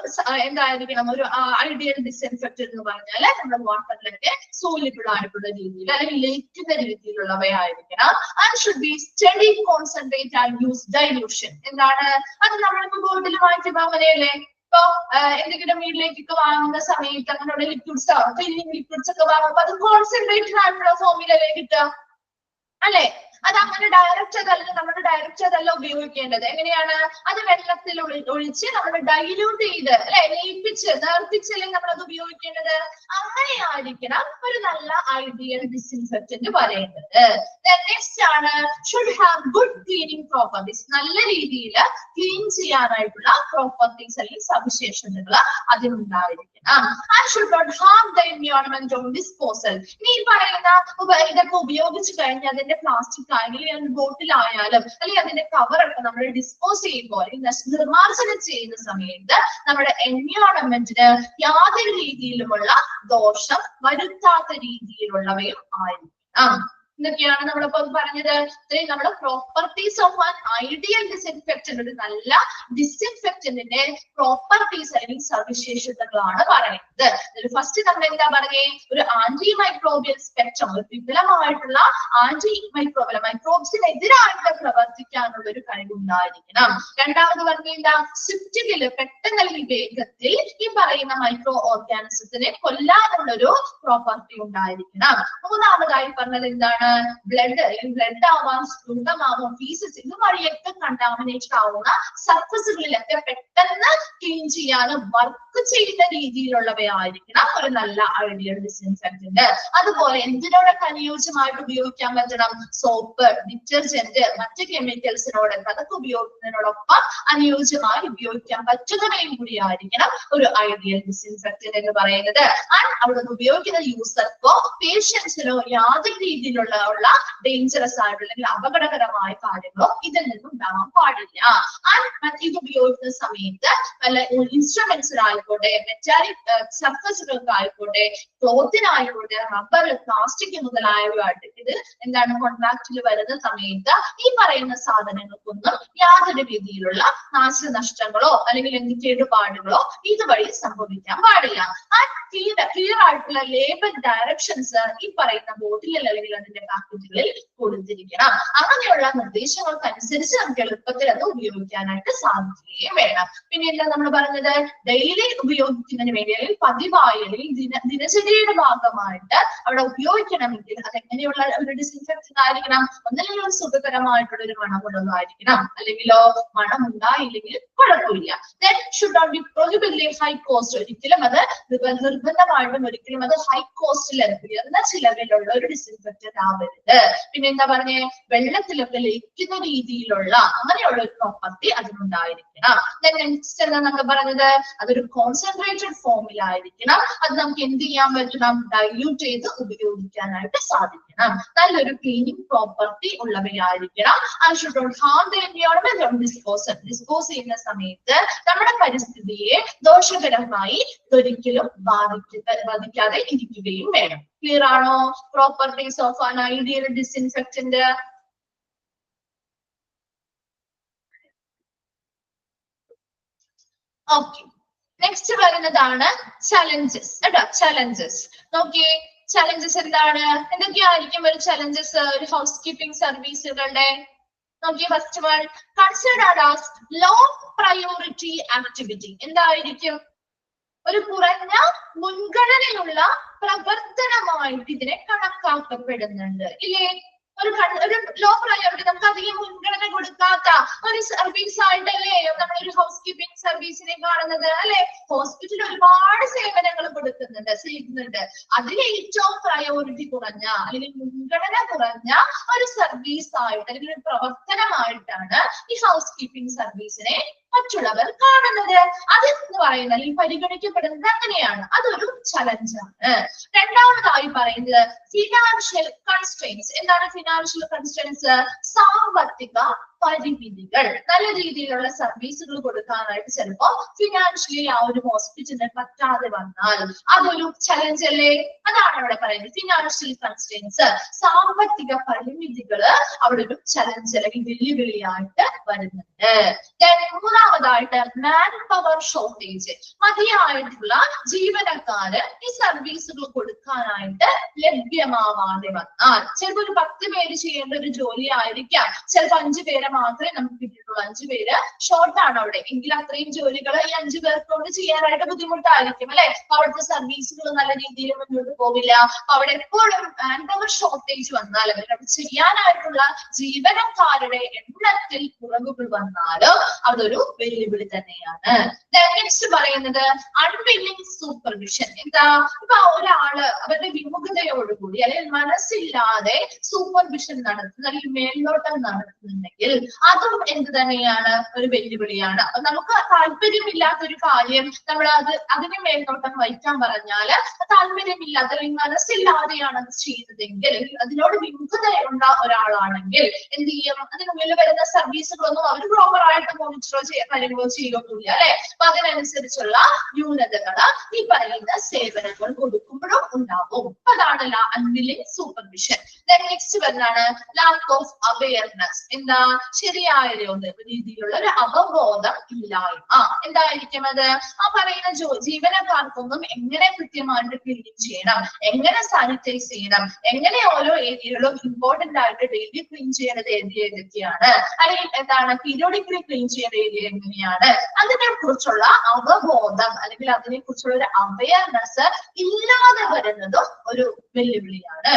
എന്തായിരിക്കണം ഒരു ഐഡിയൽ ഡിസിൻഫെക്ടന്റ് എന്ന് പറഞ്ഞാല് നമ്മുടെ വാട്ടറിലൊക്കെ സോലിബിൾ ആയിട്ടുള്ള രീതിയിൽ അല്ലെങ്കിൽ ലയിക്കുന്ന രീതിയിലുള്ളവയായിരിക്കണം. And should be steady concentrate and use dilution. എന്താണ്? അത് നമ്മളിപ്പോ ബോട്ടിൽ വാങ്ങിക്കുമ്പോ അങ്ങനെയല്ലേ? ഇപ്പൊ എന്തെങ്കിലും വീട്ടിലേക്കൊക്കെ വാങ്ങുന്ന സമയത്ത് അങ്ങനെയുള്ള ലിക്വിഡ്സ് ക്ലീനിങ് ലിക്വിഡ്സ് ഒക്കെ വാങ്ങുമ്പോൾ അത് കോൺസെൻട്രേറ്റഡ് ആയിട്ടുള്ള ഫോമിലല്ലേ കിട്ടുക അല്ലെ? അത് അങ്ങനെ ഡയറക്റ്റ് അതല്ല ഉപയോഗിക്കേണ്ടത്. എങ്ങനെയാണ്? അത് വെള്ളത്തിൽ ഒഴിച്ച് നമ്മൾ ഡൈല്യൂട്ട് ചെയ്ത് അല്ലെ, ലയിപ്പിച്ച് നേർപ്പിച്ചല്ലേ നമ്മൾ അത് ഉപയോഗിക്കേണ്ടത്. അങ്ങനെയായിരിക്കണം ഒരു നല്ല ഐഡിയൽ ഡിസിൻഫെക്ടന്റ് പറയുന്നത്. നെക്സ്റ്റ് ആണ് should have good cleaning properties. നല്ല രീതിയിൽ ക്ലീൻ ചെയ്യാനായിട്ടുള്ള പ്രോപ്പർട്ടീസ് അല്ലെങ്കിൽ സവിശേഷതകൾ അതിനുണ്ടായിരിക്കണം. And should not harm the environment on disposal. ഈ പറയുന്ന ഇതൊക്കെ ഉപയോഗിച്ച് കഴിഞ്ഞാൽ അതിന്റെ പ്ലാസ്റ്റിക് അല്ലെങ്കിൽ ബോട്ടിലായാലും അല്ലെങ്കിൽ അതിന്റെ കവറൊക്കെ നമ്മൾ ഡിസ്പോസ് ചെയ്യുമ്പോൾ അല്ലെങ്കിൽ നിർമ്മാർജ്ജനം ചെയ്യുന്ന സമയത്ത് നമ്മുടെ എൻവയോൺമെന്റിന് യാതൊരു രീതിയിലുമുള്ള ദോഷം വരുത്താത്ത രീതിയിലുള്ളവയും ആയിരിക്കണം. ഇതൊക്കെയാണ് നമ്മളിപ്പോ പറഞ്ഞത്. ഇത്രയും നമ്മുടെ properties of an ideal disinfectant, ഒരു നല്ല ഡിസിൻഫെക്റ്റന്റിന്റെ പ്രോപ്പർട്ടീസ് അല്ലെങ്കിൽ സവിശേഷതകളാണ് പറയുന്നത്. ഫസ്റ്റ് നമ്മൾ എന്താ പറഞ്ഞേ, ഒരു ആന്റി മൈക്രോബിയൽ സ്പെക്ട്രം, ഒരു വിപുലമായിട്ടുള്ള ആന്റി മൈക്രോബിയൽ മൈക്രോബ്സിനെതിരായിട്ട് പ്രവർത്തിക്കാനുള്ള ഒരു കഴിവുണ്ടായിരിക്കണം. രണ്ടാമത് പറഞ്ഞ എന്താ, സ്വിഫ്റ്റില് പെട്ടെന്ന് അല്ലെങ്കിൽ വേഗത്തിൽ ഈ പറയുന്ന മൈക്രോ ഓർഗാനിസത്തിനെ കൊല്ലാനുള്ള ഒരു പ്രോപ്പർട്ടി ഉണ്ടായിരിക്കണം. മൂന്നാമതായി പറഞ്ഞത് എന്താണ്, ബ്ലഡ് ആവാം, സ്ഫുടമാവാം, ഫീസസ് ഇത് വഴിയൊക്കെ കണ്ടാമിനേറ്റഡ് ആവുന്ന സർഫസുകളിലൊക്കെ പെട്ടെന്ന് ക്ലീൻ ചെയ്യാനും വർക്ക് ചെയ്യുന്ന രീതിയിലുള്ളവയായിരിക്കണം ഒരു നല്ല ഐഡിയൽ ഡിസിൻഫെക്റ്റന്റ്. അതുപോലെ എന്തിനോടൊക്കെ അനുയോജ്യമായിട്ട് ഉപയോഗിക്കാൻ പറ്റണം, സോപ്പ്, ഡിറ്റർജന്റ്, മറ്റ് കെമിക്കൽസിനോടൊക്കെ അതൊക്കെ ഉപയോഗിക്കുന്നതിനോടൊപ്പം അനുയോജ്യമായി ഉപയോഗിക്കാൻ പറ്റുന്നവയും കൂടിയായിരിക്കണം ഒരു ഐഡിയൽ ഡിസിൻഫെക്റ്റന്റ് എന്ന് പറയുന്നത്. അവിടെ ഉപയോഗിക്കുന്ന യൂസർക്കോ പേഷ്യൻസിനോ യാതൊരു രീതിയിലുള്ള ഡേഞ്ചറസ് ആയിട്ടുള്ള അല്ലെങ്കിൽ അപകടകരമായ കാര്യങ്ങളോ ഇതിൽ നിന്നും ഉണ്ടാവാൻ പാടില്ല. ഇത് ഉപയോഗിക്കുന്ന സമയത്ത് വല്ല ഇൻസ്ട്രുമെന്റ്സിനായിക്കോട്ടെ, മെറ്റാലിക് സർഫസുകൾക്കായിക്കോട്ടെ, ക്ലോത്തിനായിക്കോട്ടെ, റബ്ബർ, പ്ലാസ്റ്റിക് മുതലായവയായിട്ട് ഇത് എന്താണ് കോൺടാക്റ്റിൽ വരുന്ന സമയത്ത് ഈ പറയുന്ന സാധനങ്ങൾക്കൊന്നും യാതൊരു രീതിയിലുള്ള നാശനഷ്ടങ്ങളോ അല്ലെങ്കിൽ എന്ത് കേടുപാടുകളോ ഇതുവഴി സംഭവിക്കാൻ പാടില്ല. ക്ലിയർ ആയിട്ടുള്ള ലേബൽ ഡയറക്ഷൻസ് ഈ പറയുന്ന ബോട്ടിലിൽ അല്ലെങ്കിൽ അതിന്റെ പാക്കറ്റുകളിൽ കൊടുത്തിരിക്കണം. അങ്ങനെയുള്ള നിർദ്ദേശങ്ങൾക്കനുസരിച്ച് നമുക്ക് എളുപ്പത്തിൽ അത് ഉപയോഗിക്കാനായിട്ട് സാധിക്കുകയും വേണം. പിന്നെ എന്താ നമ്മൾ പറഞ്ഞത്, ഡെയിലി ഉപയോഗിക്കുന്നതിന് വേണ്ടി അല്ലെങ്കിൽ പതിവായി അല്ലെങ്കിൽ ദിനചര്യയുടെ ഭാഗമായിട്ട് അവിടെ ഉപയോഗിക്കണമെങ്കിൽ അതെങ്ങനെയുള്ള ഒരു ഡിസിൻഫെക്റ്റന്റ് ആയിരിക്കണം, ഒന്നല്ലെങ്കിൽ ഒരു സുഖകരമായിട്ടുള്ള ഒരു മണമുള്ളതായിരിക്കണം, അല്ലെങ്കിലോ മണം ഉണ്ടായില്ലെങ്കിൽ കുഴപ്പമില്ല. Then should not be prohibitively high cost. ഒരിക്കലും അത് നിർബന്ധമായിട്ടും ഒരിക്കലും അത് ഹൈ കോസ്റ്റിൽ ഉയർന്ന ചിലവിലുള്ള ഒരു ഡിസിൻഫെക്റ്റന്റ് ആവരുത്. പിന്നെ എന്താ പറഞ്ഞേ, വെള്ളത്തിലൊക്കെ ലയിക്കുന്ന രീതിയിലുള്ള അങ്ങനെയുള്ള ഒരു പ്രോപ്പർട്ടി അതിനുണ്ടായിരിക്കണം. നെക്സ്റ്റ് എന്താ നമ്മൾ പറഞ്ഞത്, അതൊരു കോൺസെൻട്രേറ്റഡ് ഫോമിലായിരിക്കണം. അത് നമുക്ക് എന്ത് ചെയ്യാൻ പറ്റണം, ഡൈല്യൂട്ട് ചെയ്ത് ഉപയോഗിക്കാനായിട്ട് സാധിക്കണം. നല്ലൊരു ക്ലീനിങ് പ്രോപ്പർട്ടി ഉള്ളവയായിരിക്കണം. And should not harm the environment. Dispose ചെയ്യുന്ന സമയത്ത് നമ്മുടെ പരിസ്ഥിതിയെ ദോഷകരമായി ഒരിക്കലും ബാധിക്കാതെ ഇരിക്കുകയും വേണം. ക്ലിയർ ആണോ? Properties of an ideal disinfectant. Okay, next വരുന്നതാണ് ചലഞ്ചസ്. കേട്ടോ, ചലഞ്ചസ് നോക്കിയേ. ചലഞ്ചസ് എന്താണ്, എന്തൊക്കെയായിരിക്കും ഒരു ചലഞ്ചസ് ഒരു ഹൗസ് കീപ്പിംഗ് സർവീസുകളുടെ? നോക്കിയേ, first one, considered as low priority activity. എന്തായിരിക്കും? ഒരു കുറഞ്ഞ മുൻഗണനയുള്ള പ്രവർത്തനമായിട്ട് ഇതിനെ കണക്കാക്കപ്പെടുന്നുണ്ട് ഇല്ലേ? ഒരു ലോ പ്രയോറിറ്റി, നമുക്ക് അധികം മുൻഗണന കൊടുക്കാത്ത ഒരു സർവീസ് ആയിട്ടല്ലേ നമ്മളൊരു ഹൗസ് കീപ്പിംഗ് സർവീസിനെ കാണുന്നത് അല്ലെ? ഹോസ്പിറ്റൽ ഒരുപാട് സേവനങ്ങൾ ചെയ്യുന്നുണ്ട്. അതിൽ ഏറ്റവും പ്രയോറിറ്റി കുറഞ്ഞ അല്ലെങ്കിൽ മുൻഗണന കുറഞ്ഞ ഒരു സർവീസ് ആയിട്ട് അല്ലെങ്കിൽ ഒരു പ്രവർത്തനമായിട്ടാണ് ഈ ഹൗസ് കീപ്പിംഗ് സർവീസിനെ മറ്റുള്ളവർ കാണുന്നത്. അത് എന്ന് പറയുന്നത് അല്ലെങ്കിൽ പരിഗണിക്കപ്പെടുന്നത് അങ്ങനെയാണ്. അതൊരു ചലഞ്ചാണ്. രണ്ടാമതായി പറയുന്നത് ഫിനാൻഷ്യൽ കൺസ്ട്രെയിൻസ്. എന്താണ് ഫിനാൻഷ്യൽ കൺസ്ട്രെയിൻസ്? സാമ്പത്തിക പരിമിതികൾ. നല്ല രീതിയിലുള്ള സർവീസുകൾ കൊടുക്കാനായിട്ട് ചിലപ്പോ ഫിനാൻഷ്യലി ആ ഒരു ഹോസ്പിറ്റലിന് പറ്റാതെ വന്നാൽ അതൊരു ചലഞ്ച് അല്ലേ? അതാണ് അവിടെ പറയുന്നത് ഫിനാൻഷ്യൽ കൺസ്ട്രെയിൻസ്. സാമ്പത്തിക പരിമിതികള് അവിടെ ഒരു ചലഞ്ച് അല്ലെങ്കിൽ വെല്ലുവിളിയായിട്ട് വരുന്നുണ്ട്. മൂന്നാമതായിട്ട് മാൻ പവർ ഷോർട്ടേജ്. മതിയായിട്ടുള്ള ജീവനക്കാര് ഈ സർവീസുകൾ കൊടുക്കാനായിട്ട് ലഭ്യമാവാതെ വന്നാൽ, ചിലപ്പോൾ ഒരു 10 പേര് ചെയ്യേണ്ട ഒരു ജോലി ആയിരിക്കാം, ചിലപ്പോൾ 5 പേരെ മാത്രമേ നമുക്ക് കിട്ടിയിട്ടുള്ളൂ. 5 പേര് ഷോർട്ട് ആണ് അവിടെ എങ്കിൽ അത്രയും ജോലികൾ ഈ 5 പേർക്ക് കൊണ്ട് ചെയ്യാനായിട്ട് ബുദ്ധിമുട്ടായിരിക്കും അല്ലെ? അവിടുത്തെ സർവീസുകൾ നല്ല രീതിയിൽ മുന്നോട്ട് പോവില്ല. അവിടെ എപ്പോഴും മാൻ പവർ ഷോർട്ടേജ് വന്നാൽ അവിടെ ചെയ്യാനായിട്ടുള്ള ജീവനക്കാരുടെ എണ്ണത്തിൽ കുറവുകൾ വന്നാലും അതൊരു വെല്ലുവിളി തന്നെയാണ്. നെക്സ്റ്റ് പറയുന്നത് അൺവില്ലിംഗ് സൂപ്പർവിഷൻ. എന്താ, ഇപ്പൊ ഒരാള് അവരുടെ വിമുഖതയോടുകൂടി അല്ലെങ്കിൽ മനസ്സില്ലാതെ സൂപ്പർവിഷൻ നടത്തുന്ന അല്ലെങ്കിൽ മേൽനോട്ടം നടത്തുന്നുണ്ടെങ്കിൽ അതും എന്ത് തന്നെയാണ്, ഒരു വെല്ലുവിളിയാണ്. അപ്പൊ നമുക്ക് താല്പര്യമില്ലാത്ത ഒരു കാര്യം നമ്മൾ അതിന് മേൽനോട്ടം വഹിക്കാൻ പറഞ്ഞാൽ താല്പര്യമില്ലാത്ത അല്ലെങ്കിൽ മനസ്സില്ലാതെയാണ് അത് ചെയ്യുന്നതെങ്കിൽ, അതിനോട് വിമുഖതയുള്ള ഒരാളാണെങ്കിൽ എന്ത് ചെയ്യും, അതിനുള്ളിൽ വരുന്ന സർവീസുകളൊന്നും അവർ പ്രോപ്പർ ആയിട്ട് മോണിറ്ററോ കാര്യങ്ങളോ ചെയ്യൊന്നുമില്ല അല്ലെ. അപ്പൊ അതിനനുസരിച്ചുള്ള ന്യൂനതകൾ ഈ പറയുന്ന സേവനങ്ങൾ കൊടുക്കുമ്പോഴും ഉണ്ടാവും. അതാണല്ല അൺവില്ലിംഗ് സൂപ്പർവിഷൻ. നെക്സ്റ്റ് വരുന്നതാണ് ലാക്ക് ഓഫ് അവയർനെസ്. എന്താ, ശരിയായ രീതിയിലുള്ള ഒരു അവബോധം ഇല്ലായ്മ. എന്തായിരിക്കും അത്, ആ പറയുന്ന ജീവനക്കാർക്കൊന്നും എങ്ങനെ കൃത്യമായിട്ട് ക്ലീൻ ചെയ്യണം, എങ്ങനെ സാനിറ്റൈസ് ചെയ്യണം, എങ്ങനെ ഓരോ ഏരിയകളും ഇമ്പോർട്ടന്റ് ആയിട്ട് ഡെയിലി ക്ലീൻ ചെയ്യേണ്ടത് ഏതൊക്കെയാണ്, അല്ലെങ്കിൽ എന്താണ് പീരിയോഡിക്കലി ക്ലീൻ ചെയ്യേണ്ട ഏരിയ എങ്ങനെയാണ്, അതിനെ കുറിച്ചുള്ള അവബോധം അല്ലെങ്കിൽ അതിനെ കുറിച്ചുള്ള ഒരു അവയർനെസ് ഇല്ലാതെ വരുന്നതും ഒരു വെല്ലുവിളിയാണ്.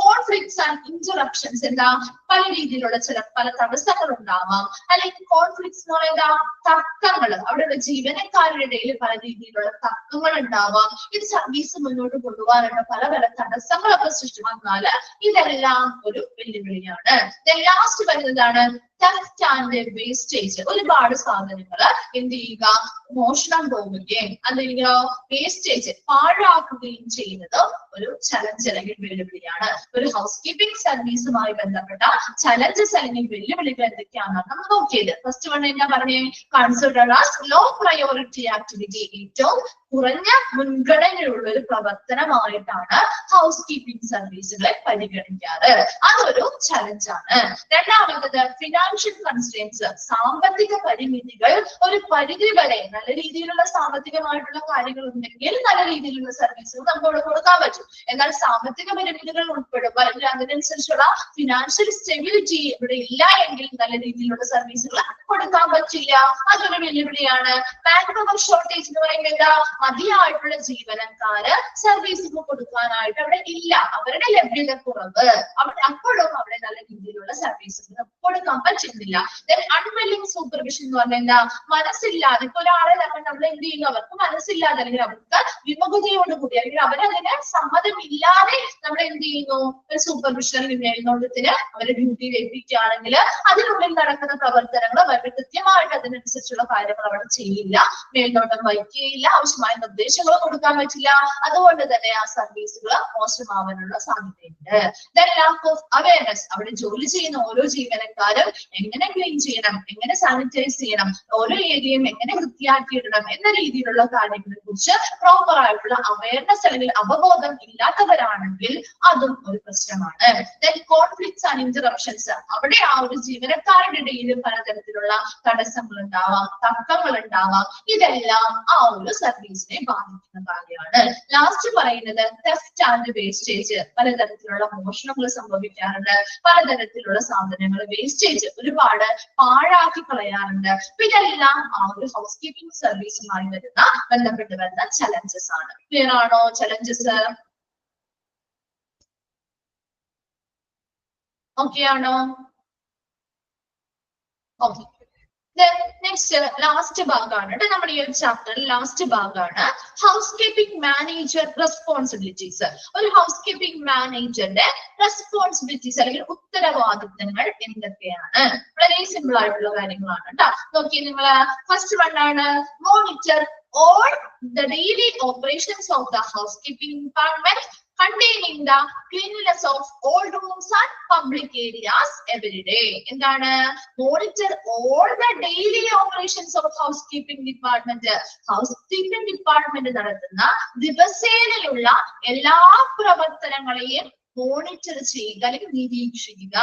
Conflicts and interruptions. എന്താ, പല രീതിയിലുള്ള പല തടസ്സങ്ങൾ ഉണ്ടാവാം. അല്ലെങ്കിൽ കോൺഫ്ലിക്ട്സ് എന്ന് പറയുന്നത് തർക്കങ്ങൾ, അവിടെയുള്ള ജീവനക്കാരുടെ ഇടയിൽ പല രീതിയിലുള്ള തർക്കങ്ങൾ ഉണ്ടാവാം. ഇത് സർവീസ് മുന്നോട്ട് കൊണ്ടുപോകാനുള്ള പല പല തടസ്സങ്ങളൊക്കെ സൃഷ്ടിച്ചാൽ ഇതെല്ലാം ഒരു വെല്ലുവിളിയാണ്. ലാസ്റ്റ് വരുന്നതാണ് theft and wastage. ഒരുപാട് സാധനങ്ങൾ എന്ത് ചെയ്യുക, മോഷണം പോവുകയും അല്ലെങ്കിൽ വേസ്റ്റേജ് പാഴാക്കുകയും ചെയ്യുന്നത് ഒരു ചലഞ്ച് അല്ലെങ്കിൽ വെല്ലുവിളിയാണ്. ഒരു ഹൗസ് കീപ്പിംഗ് സർവീസുമായി ബന്ധപ്പെട്ട ചലഞ്ചസ് അല്ലെങ്കിൽ വെല്ലുവിളികൾ എന്തൊക്കെയാണെന്ന് നമ്മൾ നോക്കിയത്. ഫസ്റ്റ് വൺ എന്താ പറഞ്ഞേ, consider as low priority activity. ഏറ്റവും കുറഞ്ഞ മുൻഗണനയുള്ള ഒരു പ്രവർത്തനമായിട്ടാണ് ഹൗസ് കീപ്പിംഗ് സർവീസുകളെ പരിഗണിക്കാറ്. അതൊരു ചലഞ്ചാണ്. രണ്ടാമത്തത് ഫിനാൻഷ്യൽ കൺസ്ട്രെയിൻസ്. സാമ്പത്തിക പരിമിതികൾ ഒരു പരിധി വരെ നല്ല രീതിയിലുള്ള സാമ്പത്തികമായിട്ടുള്ള കാര്യങ്ങൾ ഉണ്ടെങ്കിൽ നല്ല രീതിയിലുള്ള സർവീസുകൾ നമുക്ക് ഇവിടെ കൊടുക്കാൻ പറ്റും. എന്നാൽ സാമ്പത്തിക പരിമിതികൾ ഉൾപ്പെടുമ്പോൾ അല്ലെങ്കിൽ അതിനനുസരിച്ചുള്ള ഫിനാൻഷ്യൽ സ്റ്റെബിലിറ്റി ഇവിടെ ഇല്ല എങ്കിൽ നല്ല രീതിയിലുള്ള സർവീസുകൾ കൊടുക്കാൻ പറ്റില്ല. അതൊരു വെല്ലുവിളിയാണ്. മാൻ പവർ ഷോർട്ടേജ് എന്ന് പറയുമ്പോൾ എന്താ, മതിയായിട്ടുള്ള ജീവനക്കാര് സർവീസുകൾ കൊടുക്കാനായിട്ട് അവിടെ ഇല്ല, അവരുടെ ലഭ്യത കുറവ്. അപ്പോഴും അവിടെ നല്ല രീതിയിലുള്ള സർവീസുകൾ കൊടുക്കാൻ പറ്റുന്നില്ല. അൺവില്ലിംഗ് സൂപ്പർവിഷൻ എന്ന് പറഞ്ഞാൽ എന്താ, മനസ്സില്ലാതെ ഇപ്പൊ ഒരാളെ നമ്മൾ എന്ത് ചെയ്യുന്നു, അവർക്ക് മനസ്സില്ലാതെ അല്ലെങ്കിൽ അവർക്ക് വിമുഖതയോടുകൂടി അല്ലെങ്കിൽ അവരതിന് സമ്മതമില്ലാതെ നമ്മൾ എന്ത് ചെയ്യുന്നു, ഒരു സൂപ്പർവിഷൻ മേൽനോട്ടത്തിന് അവരെ ഡ്യൂട്ടിയിൽ ഏൽപ്പിക്കുകയാണെങ്കിൽ അതിനുള്ളിൽ നടക്കുന്ന പ്രവർത്തനങ്ങൾ അവർക്ക് കൃത്യമായിട്ട് അതിനനുസരിച്ചുള്ള കാര്യങ്ങൾ അവിടെ ചെയ്യില്ല, മേൽനോട്ടം വഹിക്കുകയില്ല, ആവശ്യമായ നിർദ്ദേശങ്ങൾ കൊടുക്കാൻ പറ്റില്ല. അതുകൊണ്ട് തന്നെ ആ സർവീസുകൾ മോശമാവാനുള്ള സാധ്യതയുണ്ട്. Lack of awareness. അവിടെ ജോലി ചെയ്യുന്ന ഓരോ ജീവനക്കാരും എങ്ങനെ ക്ലീൻ ചെയ്യണം, എങ്ങനെ സാനിറ്റൈസ് ചെയ്യണം, ഓരോ ഏരിയയും എങ്ങനെ വൃത്തിയാക്കിയിടണം എന്ന രീതിയിലുള്ള കാര്യങ്ങളെ കുറിച്ച് പ്രോപ്പർ ആയിട്ടുള്ള അവയർനെസ് അല്ലെങ്കിൽ അവബോധം ഇല്ലാത്തവരാണെങ്കിൽ അതും ഒരു പ്രശ്നമാണ്. Conflicts and interruptions. അവിടെ ആ ഒരു ജീവനക്കാരുടെ ഇടയിലും പലതരത്തിലുള്ള തടസ്സങ്ങൾ ഉണ്ടാവാം, തർക്കങ്ങൾ ഉണ്ടാവാം. ഇതെല്ലാം ആ ഒരു സർവീസിനെ ബാധിക്കുന്ന കാര്യമാണ്. ലാസ്റ്റ് പറയുന്നത് തെഫ്റ്റ് ആൻഡ് വേസ്റ്റേജ്. പലതരത്തിലുള്ള മോഷണങ്ങൾ സംഭവിക്കാറുണ്ട്, പലതരത്തിലുള്ള സാധനങ്ങൾ വേസ്റ്റേജ് ഒരുപാട് പാഴാക്കി കളയാറുണ്ട്. ഇതെല്ലാം ആ ഒരു ഹൗസ് കീപ്പിംഗ് സർവീസുമായി ബന്ധപ്പെട്ട് വരുന്ന ചലഞ്ചസ് ആണ്. ക്ലിയർ ആണോ ചലഞ്ചസ്? ഓക്കെ ആണോ? ഓക്കെ. നെക്സ്റ്റ് ലാസ്റ്റ് ഭാഗമാണ് കേട്ടോ, നമ്മുടെ ഈ ഒരു ചാപ്റ്ററിൽ ലാസ്റ്റ് ഭാഗമാണ് ഹൗസ് കീപ്പിംഗ് മാനേജർ റെസ്പോൺസിബിലിറ്റീസ്. ഒരു ഹൗസ് കീപ്പിംഗ് മാനേജറിന്റെ റെസ്പോൺസിബിലിറ്റീസ് അല്ലെങ്കിൽ ഉത്തരവാദിത്തങ്ങൾ എന്തൊക്കെയാണ്? വളരെ സിമ്പിൾ ആയിട്ടുള്ള കാര്യങ്ങളാണ് കേട്ടോ. നോക്കി നിങ്ങൾ, ഫസ്റ്റ് വൺ ആണ് monitor all the daily operations of the housekeeping department containing the cleanliness of all rooms and public areas every day. എന്താണ്? monitor all the daily operations of housekeeping department. housekeeping department നടത്തുന്ന ദിവസേനയുള്ള എല്ലാ പ്രവർത്തനങ്ങളെയും monitor ചെയ്യുക അല്ലെങ്കിൽ നിരീക്ഷിക്കുക.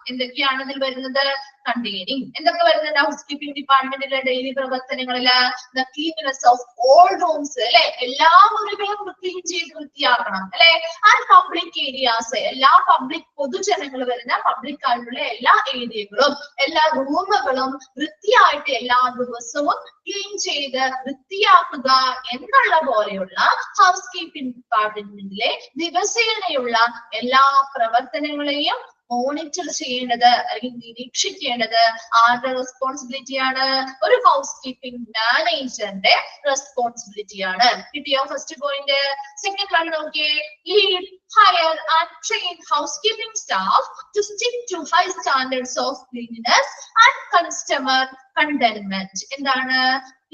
എന്തൊക്കെയാണ് ഇതിൽ വരുന്നത്? കണ്ടെയ്നിങ്. എന്തൊക്കെ വരുന്നുണ്ട് ഹൗസ് കീപ്പിംഗ് ഡിപ്പാർട്ട്മെന്റിലെ ഡെയിലി പ്രവർത്തനങ്ങളില്? The cleanness of all rooms അല്ലെ, എല്ലാ മുറികളും ക്ലീൻ ചെയ്ത് വൃത്തിയാക്കണം അല്ലെ. ആൻഡ് പബ്ലിക് ഏരിയാസ്, എല്ലാ പബ്ലിക് പൊതുജനങ്ങൾ വരുന്ന പബ്ലിക് ആയിട്ടുള്ള എല്ലാ ഏരിയകളും എല്ലാ റൂമുകളും വൃത്തിയായിട്ട് എല്ലാ ദിവസവും ക്ലീൻ ചെയ്ത് വൃത്തിയാക്കുക എന്നുള്ള പോലെയുള്ള ഹൗസ് കീപ്പിംഗ് ഡിപ്പാർട്ട്മെന്റിലെ ദിവസേനയുള്ള എല്ലാ പ്രവർത്തനങ്ങളെയും മോണിറ്റർ ചെയ്യേണ്ടത് അല്ലെങ്കിൽ നിരീക്ഷിക്കേണ്ടത് ആരുടെ റെസ്പോൺസിബിലിറ്റിയാണ്? ഒരു ഹൗസ് കീപ്പിംഗ് മാനേജറിന്റെ റെസ്പോൺസിബിലിറ്റിയാണ്. കിട്ടിയോ ഫസ്റ്റ് പോയിന്റ്? സെക്കൻഡ് വൺ നോക്കിയേ, lead, hire and train housekeeping staff to stick to high standards of cleanliness and customer contentment. എന്താണ്?